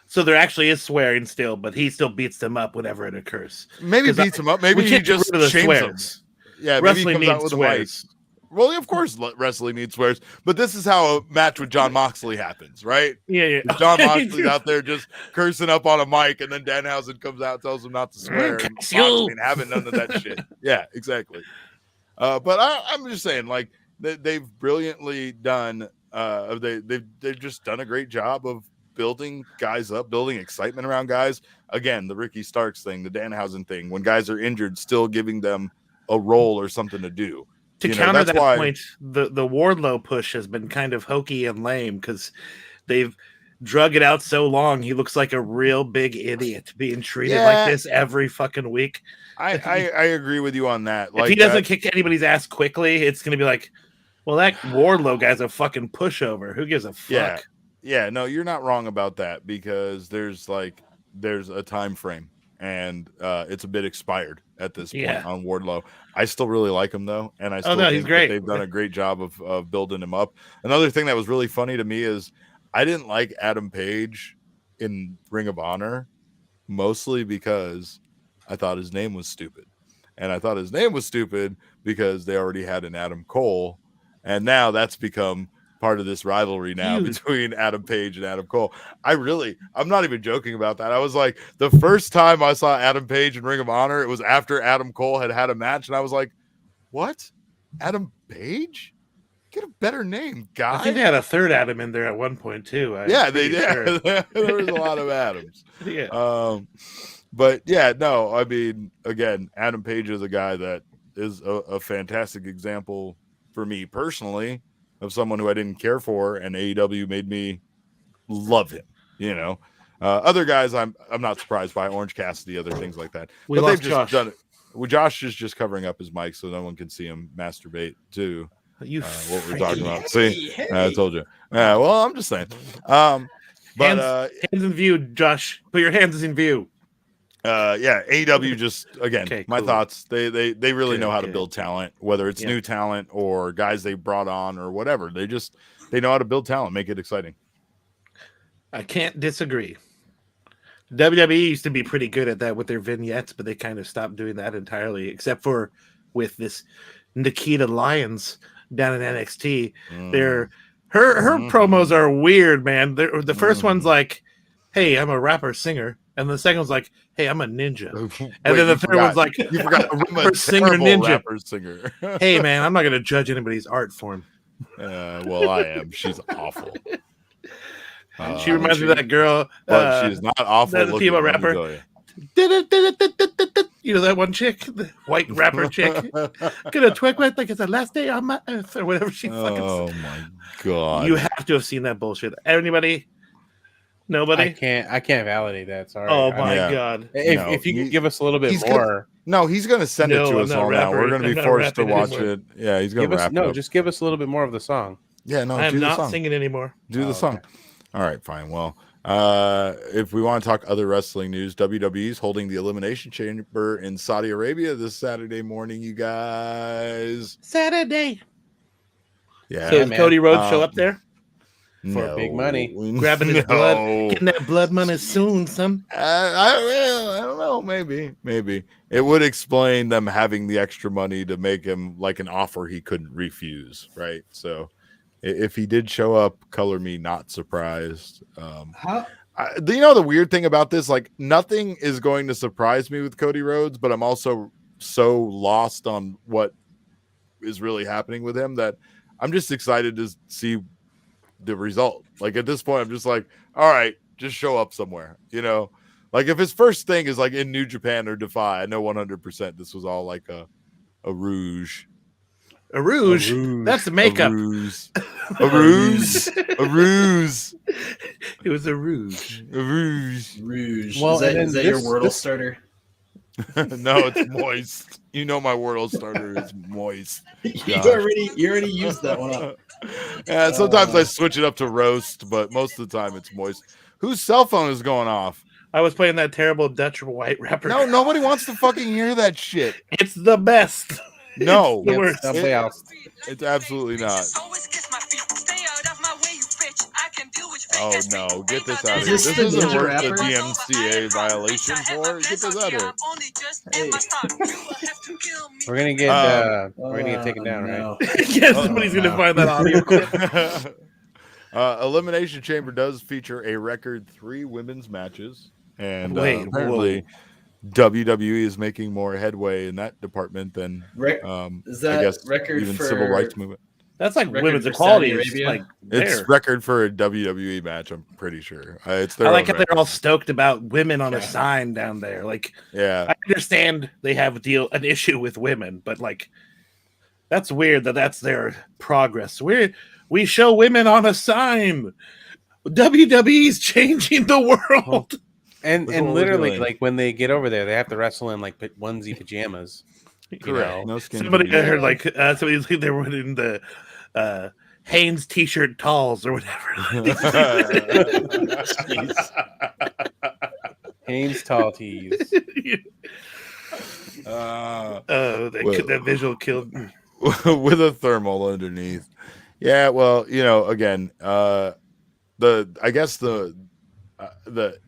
So there actually is swearing still, but he still beats them up whenever it occurs. Maybe beats him up. Maybe he just shames them. Yeah, wrestling maybe he comes out with swears. Well, of course, wrestling needs swears, but this is how a match with John Moxley happens, right? Yeah. John Moxley's out there just cursing up on a mic, and then Danhausen comes out, tells him not to swear, and Moxley ain't having none of that shit. Yeah, exactly. But I'm just saying, like, they've brilliantly done. They've just done a great job of building guys up, building excitement around guys. Again, the Ricky Starks thing, the Danhausen thing, when guys are injured, still giving them a role or something to do. To counter that point, the Wardlow push has been kind of hokey and lame because they've drug it out so long. He looks like a real big idiot being treated like this every fucking week. I agree with you on that. If he doesn't kick anybody's ass quickly, it's going to be like, well, that Wardlow guy's a fucking pushover. Who gives a fuck? Yeah. No, you're not wrong about that because there's a time frame and it's a bit expired at this point on Wardlow. I still really like him though, and I still think he's great. They've done a great job of building him up. Another thing that was really funny to me is I didn't like Adam Page in Ring of Honor, mostly because I thought his name was stupid. And I thought his name was stupid because they already had an Adam Cole. And now that's become part of this rivalry now between Adam Page and Adam Cole. I'm not even joking about that. I was like, the first time I saw Adam Page in Ring of Honor, it was after Adam Cole had a match. And I was like, what? Adam Page? Get a better name, guy. I think they had a third Adam in there at one point too. They did. Sure. There was a lot of Adams. Yeah. But yeah, no, I mean, again, Adam Page is a guy that is a fantastic example for me personally of someone who I didn't care for, and AEW made me love him. Other guys, I'm not surprised by. Orange Cassidy, other things like that. But they've just done it. Well, Josh is just covering up his mic so no one can see him masturbate too. What we're talking about. See, I told you. Yeah, well, I'm just saying. But hands in view, Josh. Put your hands in view. yeah, AEW just again, Okay, my cool. thoughts. They really know how to Good. build talent, whether it's Yeah. new talent or guys they brought on or whatever. They know how to build talent, make it exciting. I can't disagree. WWE used to be pretty good at that with their vignettes, but they kind of stopped doing that entirely, except for with this Nikita Lyons down in NXT. Her promos are weird, man. The first one's like, "Hey, I'm a rapper singer," and the second one's like, "Hey, I'm a ninja," and then the third one's like, "You forgot I'm a I'm a rapper singer terrible ninja." rapper singer. Hey, man, I'm not gonna judge anybody's art form. Well, I am. She's awful. She reminds me of that girl, but she is not awful the looking. female let me rapper. tell you. You know that one chick, the white rapper chick, gonna twerk like it's the last day on my earth or whatever she fucking. Oh my god! You have to have seen that bullshit. Anybody? Nobody? I can't validate that. Sorry. Oh my Yeah. god! If you could give us a little bit he's more. No, he's gonna send it No, to I'm us not all now. rapping. We're gonna I'm be not forced to rapping watch anymore. it. Yeah, he's gonna Give us wrap it up. just give us a little bit more of the song. Yeah, no, I'm do the not song. singing anymore. Do the song. Okay. All right, fine. Well, if we want to talk other wrestling news, WWE's holding the Elimination Chamber in Saudi Arabia this Saturday morning, you guys. Saturday. Yeah. So does man. Cody Rhodes show up there? For big money. Grabbing his blood, getting that blood money soon, son. I don't know. Maybe it would explain them having the extra money to make him like an offer he couldn't refuse, right? So if he did show up, color me not surprised. The weird thing about this, like nothing is going to surprise me with Cody Rhodes, but I'm also so lost on what is really happening with him that I'm just excited to see the result. Like at this point, I'm just like, all right, just show up somewhere, like if his first thing is like in New Japan or Defy, I know 100% this was all like a rouge. A rouge? That's makeup. A ruse. A ruse. A ruse. It was a rouge. A rouge. Rouge. Well, is that your Wordle starter? No, it's moist. My Wordle starter is moist. you already used that one up. Yeah, sometimes I switch it up to roast, but most of the time it's moist. Whose cell phone is going off? I was playing that terrible Dutch white rapper. No, nobody wants to fucking hear that shit. It's the best. No, It's the worst. Somebody else. It's absolutely not. Oh no, get this out of here. This isn't worth the DMCA violation for. Get this out of here. We're gonna get taken down, right? Yes, somebody's gonna find that audio clip. Elimination Chamber does feature a record 3 women's matches, and Wait, apparently WWE is making more headway in that department than is that I guess record even for civil rights movement. That's like record women's for equality. Saudi Is Arabia? like It's there. record for a WWE match. I'm pretty sure. It's their I like own how they're all record. stoked about women on a sign down there. Like, Yeah, I understand they have an issue with women, but like, that's weird that's their progress. We show women on a sign. WWE's changing the world. And Look what we're literally, doing. like when they get over there, they have to wrestle in like onesie pajamas. correct. No skin. Somebody to I be heard like somebody's like they were in the Hanes t-shirt talls or whatever. Hanes tall tees. That visual killed me. with a thermal underneath. Yeah, well, again, I guess the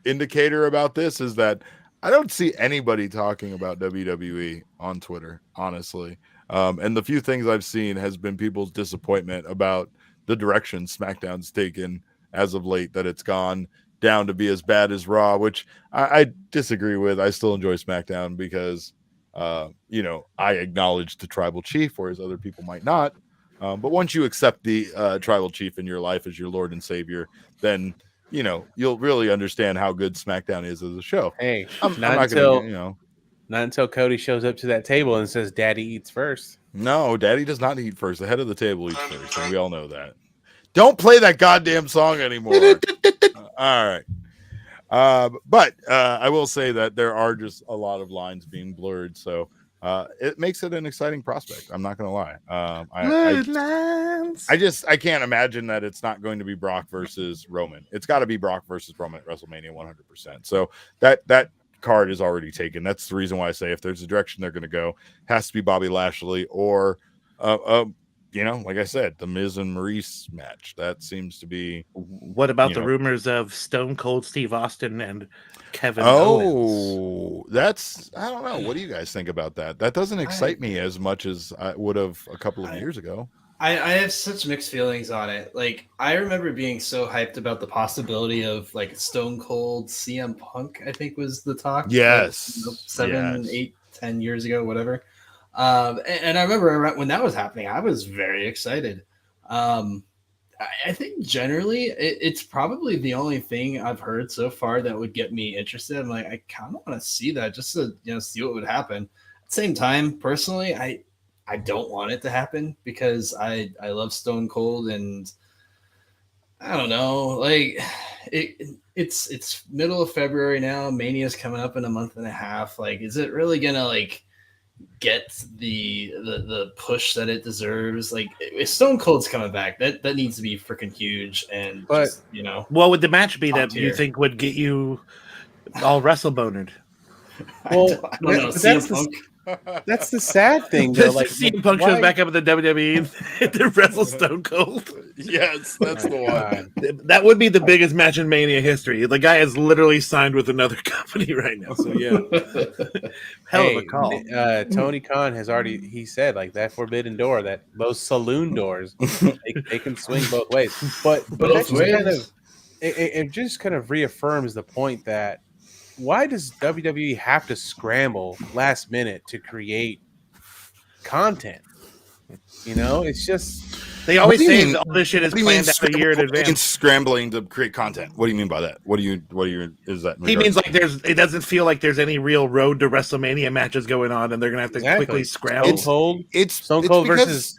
indicator about this is that I don't see anybody talking about WWE on Twitter, honestly. And the few things I've seen has been people's disappointment about the direction SmackDown's taken as of late, that it's gone down to be as bad as Raw, which I disagree with. I still enjoy SmackDown because, I acknowledge the tribal chief, whereas other people might not. But once you accept the tribal chief in your life as your Lord and Savior, then you'll really understand how good SmackDown is as a show. Hey, I'm not not until gonna, not until Cody shows up to that table and says, "Daddy eats first." No, Daddy does not eat first. The head of the table eats first, and we all know that. Don't play that goddamn song anymore. All right. But I will say that there are just a lot of lines being blurred. So it makes it an exciting prospect. I'm not gonna lie. Bloodlines. I can't imagine that it's not going to be Brock versus Roman. It's got to be Brock versus Roman at WrestleMania 100%. So that card is already taken. That's the reason why I say if there's a direction they're going to go, has to be Bobby Lashley or like I said, the Miz and Maurice match. That seems to be. What about the rumors of Stone Cold Steve Austin and Kevin Owens? That's, I don't know. What do you guys think about that? That doesn't excite me as much as I would have a couple of years ago. I have such mixed feelings on it. Like, I remember being so hyped about the possibility of like Stone Cold CM Punk, I think was the talk. Yes. Like, 7, 8, 10 years ago, whatever. And I remember when that was happening, I was very excited. I think generally it's probably the only thing I've heard so far that would get me interested. I'm like, I kind of want to see that just to see what would happen. At the same time, personally, I don't want it to happen because I love Stone Cold, and I don't know, like it's middle of February now. Mania's coming up in a month and a half. Like, is it really gonna like get the push that it deserves? Like, if Stone Cold's coming back, that needs to be freaking huge. And what would the match be that tier. you think would get you all WrestleBonered? Well, I don't know. CM Punk. That's the sad thing, though. Like, CM Punk shows back up at the WWE to wrestle Stone Cold. Yes, that's the one. That would be the biggest match in Mania history. The guy is literally signed with another company right now. So yeah, hell of a call. Tony Khan has already said like that forbidden door, that those saloon doors, they can swing both ways. But that just it just kind of reaffirms the point that. Why does WWE have to scramble last minute to create content? It's just they always say all this shit is planned out a year in advance. Scrambling to create content. What do you mean by that? What do you is that? He means like it doesn't feel like there's any real road to WrestleMania matches going on, and they're gonna have to quickly scramble. Stone Cold versus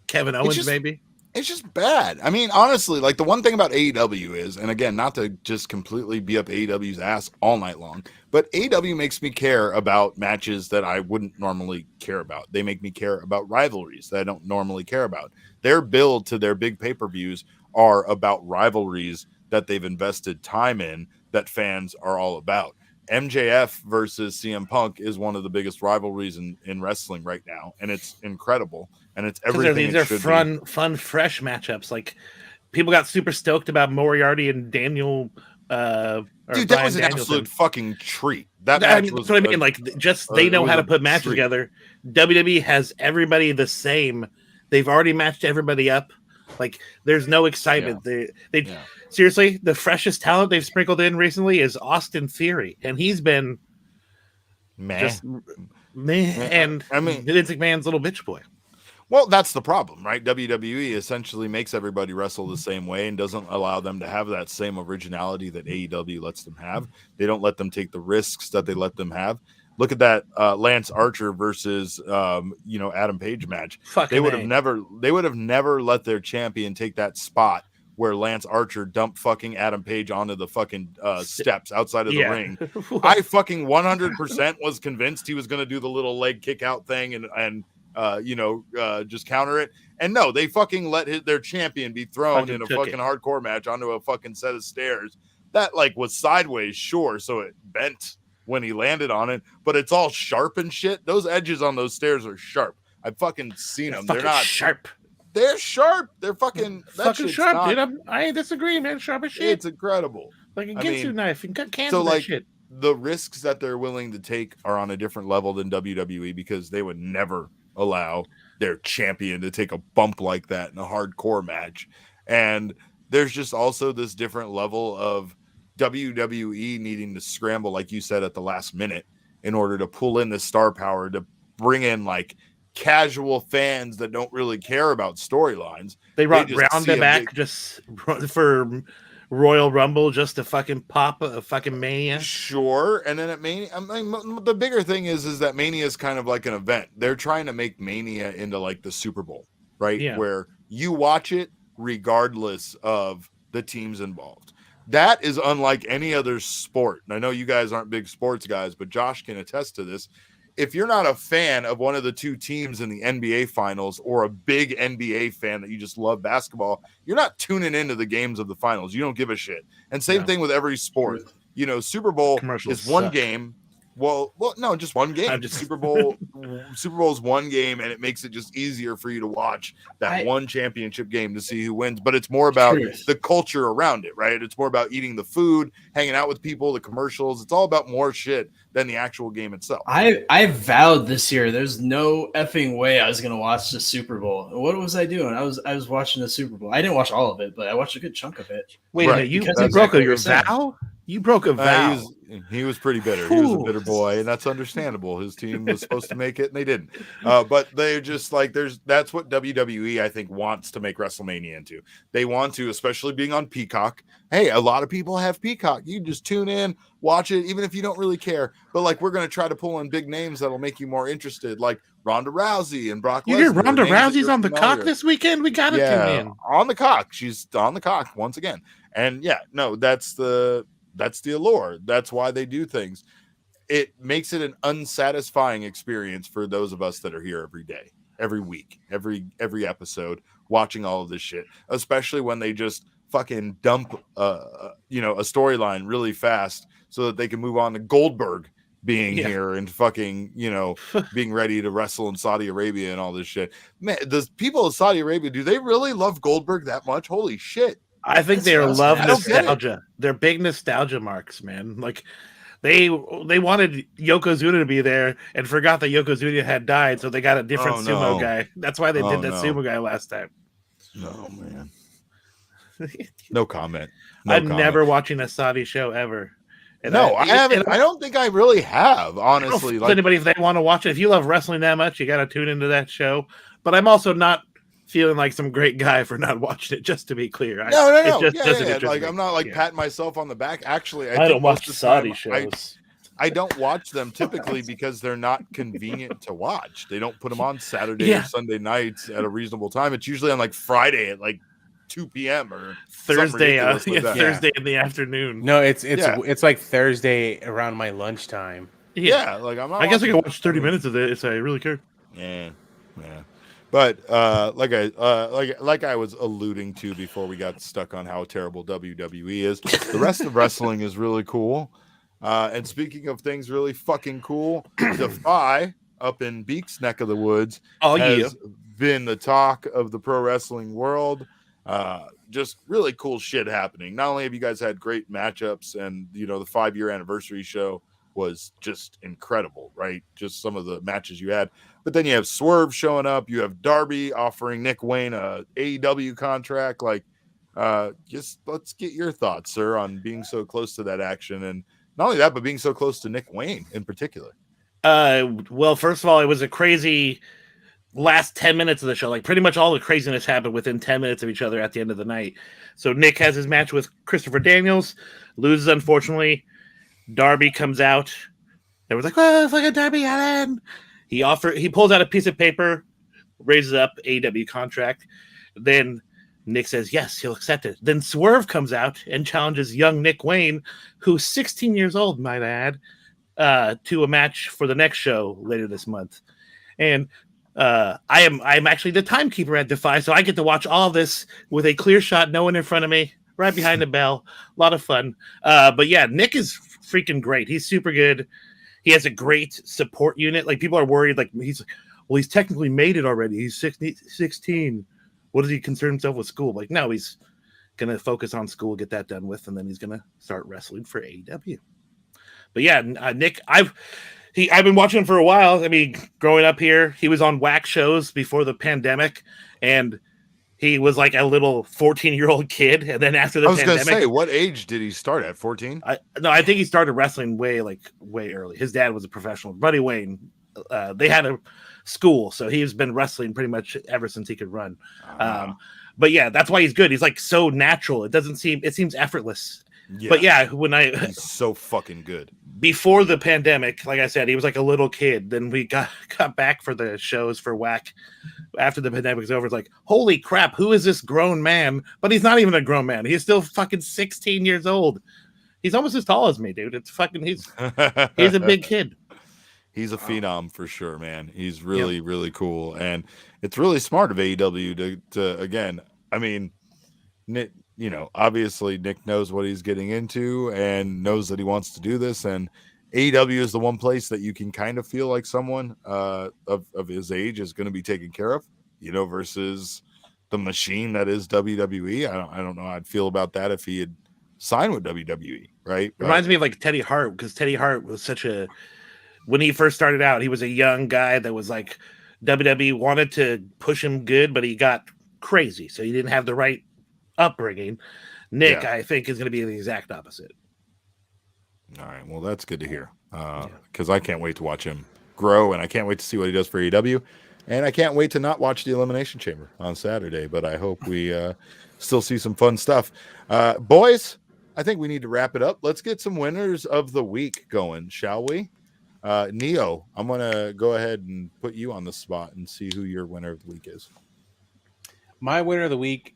Kevin Owens, maybe. It's just bad. I mean, honestly, like the one thing about AEW is, and again, not to just completely be up AEW's ass all night long, but AEW makes me care about matches that I wouldn't normally care about. They make me care about rivalries that I don't normally care about. Their build to their big pay-per-views are about rivalries that they've invested time in that fans are all about. MJF versus CM Punk is one of the biggest rivalries in wrestling right now, and it's incredible. And it's everything. These are fun, fresh matchups. Like, people got super stoked about Moriarty and Daniel. Dude, that Brian was an Danielson. absolute fucking treat. That's what I mean. Like, they know how to put matches together. WWE has everybody the same. They've already matched everybody up. Like, there's no excitement. Yeah. Seriously, the freshest talent they've sprinkled in recently is Austin Theory, and he's been and I mean, Vince McMahon's little bitch boy. Well, that's the problem, right? WWE essentially makes everybody wrestle the same way and doesn't allow them to have that same originality that AEW lets them have. They don't let them take the risks that they let them have. Look at that Lance Archer versus Adam Page match. They would have never let their champion take that spot where Lance Archer dumped fucking Adam Page onto the fucking steps outside of the ring. I fucking 100% was convinced he was going to do the little leg kick out thing and just counter it. And no, they fucking let their champion be thrown in a fucking hardcore match onto a fucking set of stairs that like was sideways, sure, so it bent when he landed on it, but it's all sharp and shit. Those edges on those stairs are sharp. I've fucking seen them. They're not sharp. They're sharp. They're fucking sharp, dude. I ain't disagreeing, man. Sharp as shit. It's incredible. Like a Ginsu knife and cut cans so of like, that shit. The risks that they're willing to take are on a different level than WWE because they would never allow their champion to take a bump like that in a hardcore match. And there's just also this different level of WWE needing to scramble, like you said, at the last minute in order to pull in the star power to bring in like casual fans that don't really care about storylines. They brought Brown back just for Royal Rumble just to fucking pop a fucking Mania. Sure. And then at Mania, I mean, the bigger thing is that Mania is kind of like an event. They're trying to make Mania into like the Super Bowl, right? Yeah. Where you watch it regardless of the teams involved. That is unlike any other sport. And I know you guys aren't big sports guys, but Josh can attest to this. if you're not a fan of one of the two teams in the NBA finals or a big NBA fan that you just love basketball, you're not tuning into the games of the finals. You don't give a shit. And same thing with every sport. You know, Super Bowl is one game. Well, no, just one game. Super Bowl is one game, and it makes it just easier for you to watch that one championship game to see who wins. But it's more about the culture around it, right? It's more about eating the food, hanging out with people, the commercials. It's all about more shit than the actual game itself. I vowed this year there's no effing way I was gonna watch the Super Bowl. What was I doing? I was watching the Super Bowl. I didn't watch all of it, but I watched a good chunk of it. Wait a minute, you broke your vow? You broke a vow. He was pretty bitter. He was a bitter boy, and that's understandable. His team was supposed to make it, and they didn't. But they're just like, that's what WWE, I think, wants to make WrestleMania into. They want to, especially being on Peacock. Hey, a lot of people have Peacock. You just tune in, watch it, even if you don't really care. But like, we're going to try to pull in big names that'll make you more interested, like Ronda Rousey and Brock Lesnar. You hear Ronda Rousey's on the cock this weekend? We got to tune in. On the cock. She's on the cock once again. And that's the allure. That's why they do things. It makes it an unsatisfying experience for those of us that are here every day, every week, every episode, watching all of this shit, especially when they just fucking dump a storyline really fast so that they can move on to Goldberg being here and fucking, being ready to wrestle in Saudi Arabia and all this shit. Man, the people of Saudi Arabia, do they really love Goldberg that much? Holy shit. I think they love nostalgia. They're big nostalgia marks, man. Like they wanted Yokozuna to be there and forgot that Yokozuna had died, so they got a different sumo guy. That's why they did that sumo guy last time. No, man. No comment. I'm never watching a Saudi show ever. And I haven't. I don't think I really have, honestly. Anybody, if they want to watch it, if you love wrestling that much, you got to tune into that show. But I'm also not feeling like some great guy for not watching it, just to be clear. No. Like, I'm not patting myself on the back. Actually, I don't watch Saudi shows. I don't watch them typically because they're not convenient to watch. They don't put them on Saturday or Sunday nights at a reasonable time. It's usually on Friday at 2 p.m. or Thursday. Thursday in the afternoon. No, it's like Thursday around my lunchtime. Yeah, I'm not. I guess I can watch 30 minutes of it if I really care. Yeah. But like I was alluding to before we got stuck on how terrible WWE is, the rest of wrestling is really cool. And speaking of things really fucking cool, Defy up in Beek's neck of the woods has been the talk of the pro wrestling world. Just really cool shit happening. Not only have you guys had great matchups, and the 5-year anniversary show was just incredible, right? Just some of the matches you had. But then you have Swerve showing up. You have Darby offering Nick Wayne a AEW contract. Just let's get your thoughts, sir, on being so close to that action. And not only that, but being so close to Nick Wayne in particular. Well, first of all, it was a crazy last 10 minutes of the show. Pretty much all the craziness happened within 10 minutes of each other at the end of the night. So Nick has his match with Christopher Daniels, loses, unfortunately. Darby comes out. They were like, "Oh, it's like a Darby Allin." He pulls out a piece of paper, raises up AEW contract. Then Nick says, yes, he'll accept it. Then Swerve comes out and challenges young Nick Wayne, who's 16 years old, might I add, to a match for the next show later this month. And I'm actually the timekeeper at Defy, so I get to watch all of this with a clear shot, no one in front of me, right behind the bell. A lot of fun. But yeah, Nick is freaking great. He's super good. He has a great support unit. People are worried, he's technically made it already. He's 16. What does he concern himself with school? No, he's going to focus on school, get that done with, and then he's going to start wrestling for AEW. But yeah, Nick, I've been watching him for a while. I mean, growing up here, he was on WAC shows before the pandemic, and he was like a little 14-year-old kid. And then after the pandemic, I was going to say, what age did he start at? 14? I think he started wrestling way early. His dad was a professional. Buddy Wayne, they had a school, so he's been wrestling pretty much ever since he could run. But yeah, that's why he's good. He's so natural. It seems effortless. Yeah. But yeah, he's so fucking good. Before the pandemic, like I said, he was like a little kid. Then we got back for the shows for WAC after the pandemic was over. It's like, holy crap, who is this grown man? But he's not even a grown man. He's still fucking 16 years old. He's almost as tall as me, dude. It's fucking he's a big kid. He's a phenom for sure, man. He's really, really cool. And it's really smart of AEW to again, I mean, Nick, obviously Nick knows what he's getting into and knows that he wants to do this. And AEW is the one place that you can kind of feel like someone of his age is going to be taken care of, versus the machine that is WWE. I don't know how I'd feel about that if he had signed with WWE, right? Reminds me of like Teddy Hart, because Teddy Hart was when he first started out, he was a young guy that was like WWE wanted to push him good, but he got crazy. So he didn't have the right upbringing. Nick, I think, is going to be the exact opposite. All right. Well, that's good to hear. Because I can't wait to watch him grow, and I can't wait to see what he does for AEW. And I can't wait to not watch the Elimination Chamber on Saturday, but I hope we still see some fun stuff. Boys, I think we need to wrap it up. Let's get some winners of the week going, shall we? Neo, I'm going to go ahead and put you on the spot and see who your winner of the week is. My winner of the week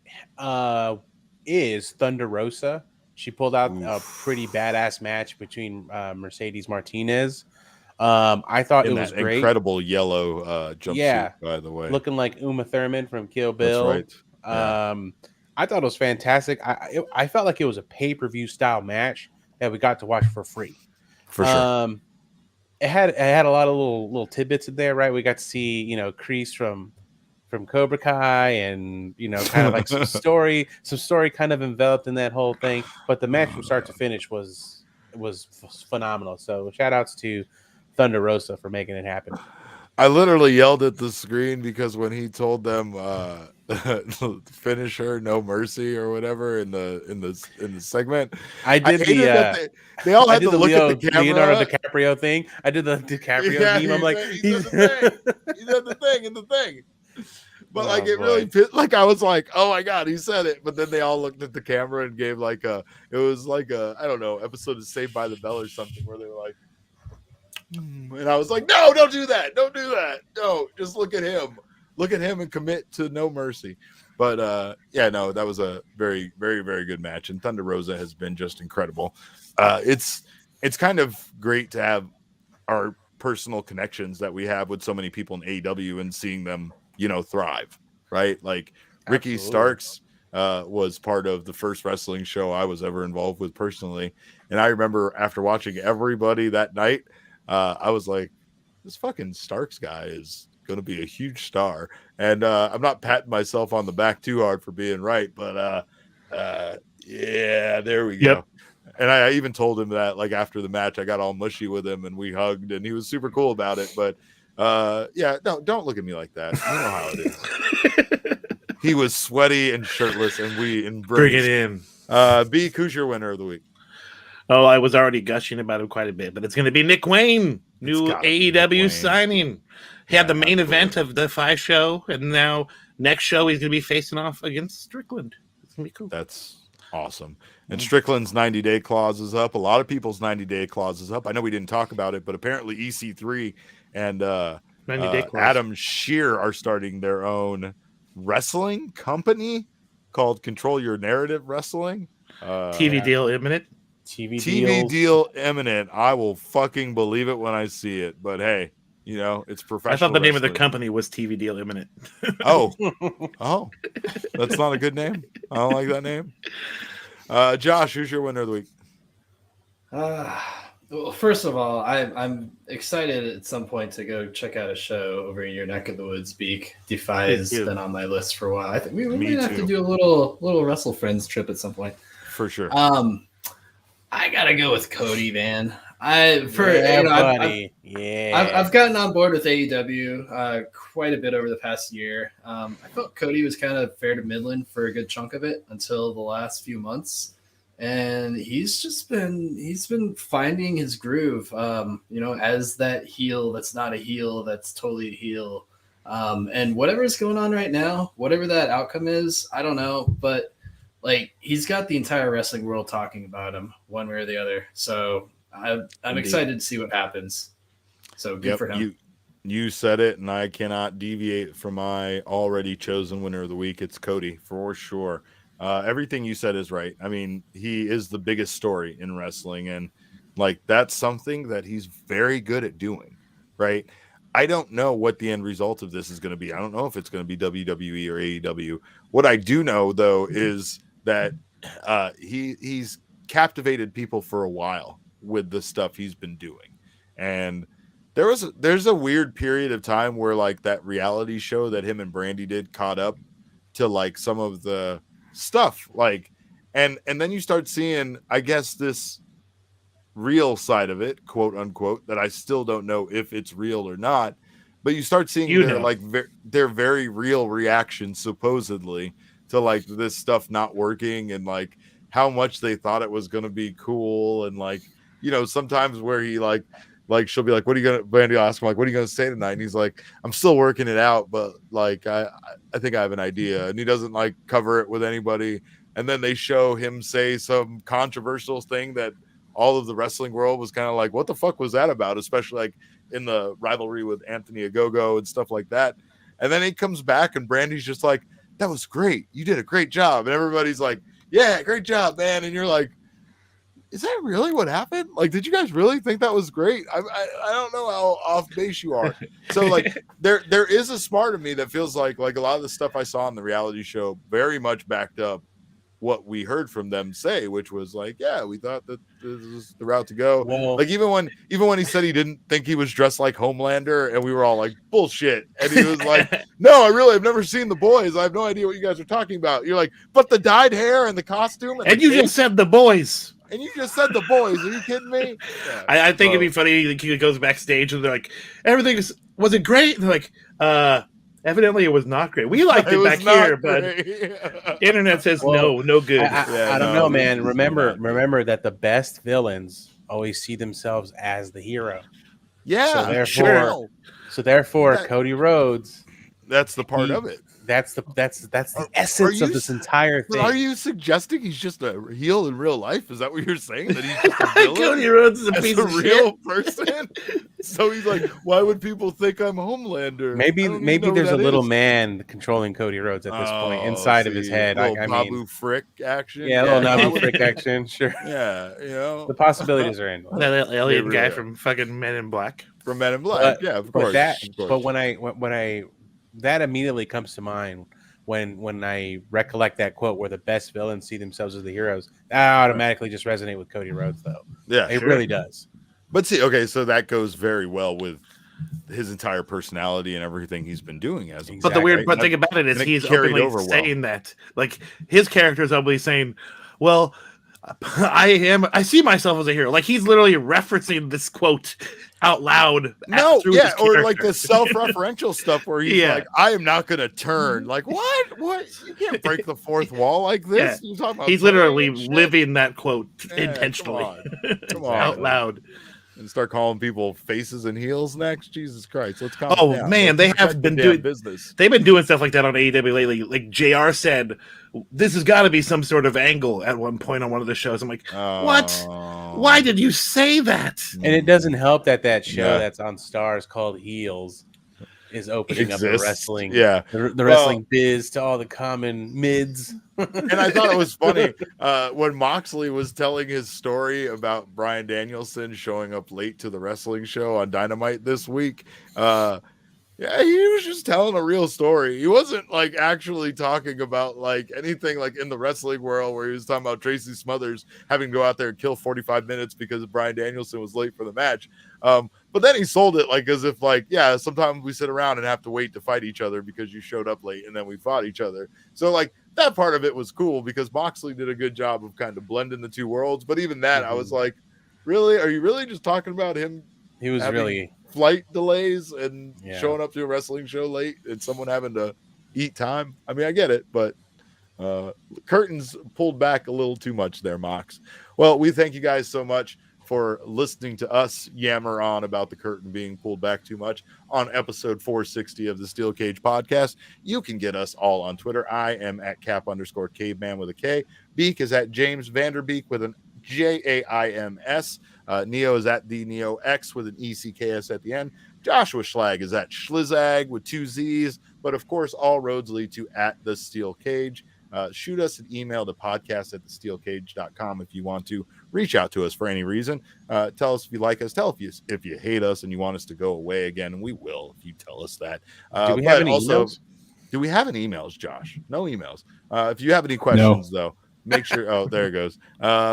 is Thunder Rosa. She pulled out a pretty badass match between Mercedes Martinez. I thought it was great. Incredible yellow jumpsuit, by the way. Looking like Uma Thurman from Kill Bill. That's right. I thought it was fantastic. I felt like it was a pay-per-view style match that we got to watch for free. For sure. It had a lot of little tidbits in there, right? We got to see, Kreese from Cobra Kai, and kind of like some story kind of enveloped in that whole thing. But the match from start to finish was phenomenal. So shout outs to Thunder Rosa for making it happen. I literally yelled at the screen because when he told them finish her, no mercy or whatever in the segment, I did they all had to look at the camera. Leonardo DiCaprio thing. I did the DiCaprio meme. I'm like, he did the thing in the thing. But really like I was like, oh my god, he said it. But then they all looked at the camera and gave it was like a I don't know, episode of Saved by the Bell or something where they were like, and I was like, no, don't do that, no, just look at him and commit to no mercy. But that was a very, very, very good match, and Thunder Rosa has been just incredible. It's kind of great to have our personal connections that we have with so many people in AEW and seeing them thrive, right? Like Ricky Starks was part of the first wrestling show I was ever involved with personally, and I remember after watching everybody that night, I was like, this fucking Starks guy is going to be a huge star. And I'm not patting myself on the back too hard for being right, but there we go. Yep. And I even told him that, like, after the match, I got all mushy with him and we hugged, and he was super cool about it. But no, don't look at me like that. You know how it is. He was sweaty and shirtless, and we embraced. Bring it in. Beek, who's your winner of the week? Oh, I was already gushing about him quite a bit, but it's going to be Nick Wayne, new AEW signing. He had the main event of the 5 show, and now next show he's going to be facing off against Strickland. It's going to be cool. That's awesome. And Strickland's 90-day clause is up. A lot of people's 90-day clause is up. I know we didn't talk about it, but apparently EC3 and Adam Shear are starting their own wrestling company called Control Your Narrative Wrestling. TV deal imminent. TV deal imminent. I will fucking believe it when I see it. But hey, it's professional. I thought the name of the wrestling. company was TV deal imminent. Oh, that's not a good name. I don't like that name. Josh, who's your winner of the week? Well, first of all, I'm excited at some point to go check out a show over in your neck of the woods. Beek Defy has been on my list for a while. I think we might have to do a little Wrestle Friends trip at some point. For sure. I gotta go with Cody, man. I've gotten on board with AEW quite a bit over the past year. I felt Cody was kind of fair to middling for a good chunk of it until the last few months, and he's been finding his groove. As that heel that's not a heel, that's totally a heel. And whatever is going on right now, whatever that outcome is, I don't know, but he's got the entire wrestling world talking about him one way or the other. So I'm excited to see what happens. So good for him. You said it, and I cannot deviate from my already chosen winner of the week. It's Cody for sure. Everything you said is right. I mean, he is the biggest story in wrestling, and that's something that he's very good at doing. right? I don't know what the end result of this is going to be. I don't know if it's going to be WWE or AEW. What I do know, though, is that he's captivated people for a while with the stuff he's been doing. And there's a weird period of time where like that reality show that him and Brandy did caught up to like some of the stuff, like, and then you start seeing, I guess, this real side of it, quote unquote, that I still don't know if it's real or not. But you start seeing their very real reactions, supposedly, to like this stuff not working, and like how much they thought it was going to be cool, and like, you know, sometimes where he like she'll be like, "What are you gonna?" Brandy will ask him like, "What are you gonna say tonight?" And he's like, "I'm still working it out, but like I think I have an idea." And he doesn't like cover it with anybody. And then they show him say some controversial thing that all of the wrestling world was kind of like, what the fuck was that about? Especially like in the rivalry with Anthony Ogogo and stuff like that. And then he comes back and Brandy's just like, that was great. You did a great job. And everybody's like, yeah, great job, man. And you're like, is that really what happened? Like, did you guys really think that was great? I don't know how off base you are. So like there is a smart of me that feels like a lot of the stuff I saw on the reality show very much backed up what we heard from them say, which was like, yeah, we thought that this was the route to go. Well, like even when he said he didn't think he was dressed like Homelander, and we were all like, bullshit. And he was like, no, I've never seen The Boys. I have no idea what you guys are talking about. You're like, but the dyed hair and the costume and you just said The Boys. And you just said The Boys. Are you kidding me? Yeah, I think it'd be funny. He goes backstage and they're like, everything wasn't great. And they're like, evidently, it was not great. We liked it back here, but internet says no good. I don't know, man. Remember that the best villains always see themselves as the hero. Yeah, so therefore, Cody Rhodes. That's the part of it. That's the essence of this entire thing. Are you suggesting he's just a heel in real life? Is that what you're saying? That he's just a villain? Cody Rhodes is a piece of real person. So he's like, why would people think I'm Homelander? Maybe there's a little man controlling Cody Rhodes at this point inside of his head. I mean, Nabu Frick action. Yeah, a little Nabu Frick action. Sure. Yeah, you know, the possibilities are in. That alien guy from fucking Men in Black. From Men in Black. Yeah, of course. But when I that immediately comes to mind when I recollect that quote where the best villains see themselves as the heroes. I automatically just resonate with Cody Rhodes, though. Yeah, it really does. But see, okay, so that goes very well with his entire personality and everything he's been doing as. Exactly. But the weird thing about it is he's openly saying that, like his character is openly saying, "Well, I see myself as a hero." Like he's literally referencing this quote out loud. Or like the self-referential stuff where he's like, "I am not going to turn." Like what? What? You can't break the fourth wall like this. Yeah. You're talking about he's literally living that quote intentionally, come on, out loud. And start calling people faces and heels next. Jesus Christ, let's calm down. Man, they have been doing business. They've been doing stuff like that on AEW lately. Like JR said, this has got to be some sort of angle at one point on one of the shows. I'm like, what? Why did you say that? And it doesn't help that show that's on Stars called Heels is opening up the wrestling, the wrestling biz to all the common mids. And I thought it was funny when Moxley was telling his story about Bryan Danielson showing up late to the wrestling show on Dynamite this week. Yeah, he was just telling a real story. He wasn't like actually talking about like anything like in the wrestling world where he was talking about Tracy Smothers having to go out there and kill 45 minutes because Bryan Danielson was late for the match. But then he sold it like as if like, yeah, sometimes we sit around and have to wait to fight each other because you showed up late and then we fought each other. So like that part of it was cool because Moxley did a good job of kind of blending the two worlds. But even that, I was like, really? Are you really just talking about him? He was really flight delays and showing up to a wrestling show late and someone having to eat time. I mean, I get it, but curtains pulled back a little too much there, Mox. Well, we thank you guys so much for listening to us yammer on about the curtain being pulled back too much on episode 460 of the Steel Cage podcast. You can get us all on Twitter. I am at Cap_caveman with a K. Beek is at James Vanderbeek with an JAIMS. Neo is at the Neo X with an ECKS at the end. Joshua Schlag is at Schlizag with 2 Z's. But of course, all roads lead to at the Steel Cage. shoot us an email to podcast@thesteelcage.com if you want to reach out to us for any reason. Tell us if you like us. Tell if you hate us and you want us to go away again, and we will if you tell us that. Do we have any also, emails? do we have any emails, Josh? No emails. If you have any questions, though, make sure. Oh, there it goes.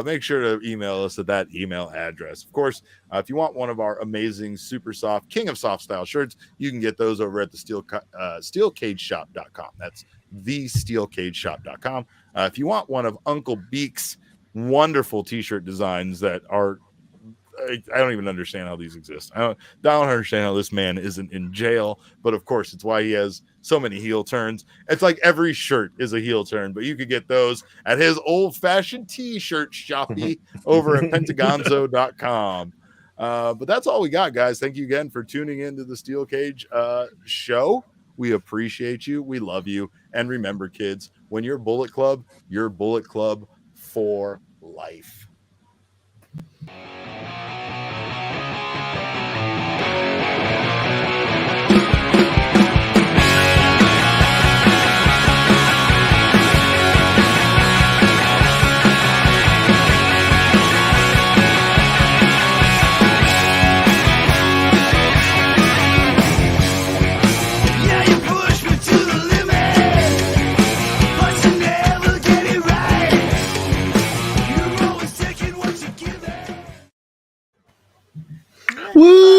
Make sure to email us at that email address. Of course, if you want one of our amazing, super soft, King of Soft style shirts, you can get those over at the steelcageshop.com. That's thesteelcageshop.com. If you want one of Uncle Beek's wonderful t-shirt designs that are, I don't even understand how these exist. I don't understand how this man isn't in jail, but of course it's why he has so many heel turns. It's like every shirt is a heel turn, but you could get those at his old-fashioned t-shirt shoppy over at pentagonzo.com. But that's all we got, guys. Thank you again for tuning into the Steel Cage show. We appreciate you. We love you. And remember, kids, when you're Bullet Club for life.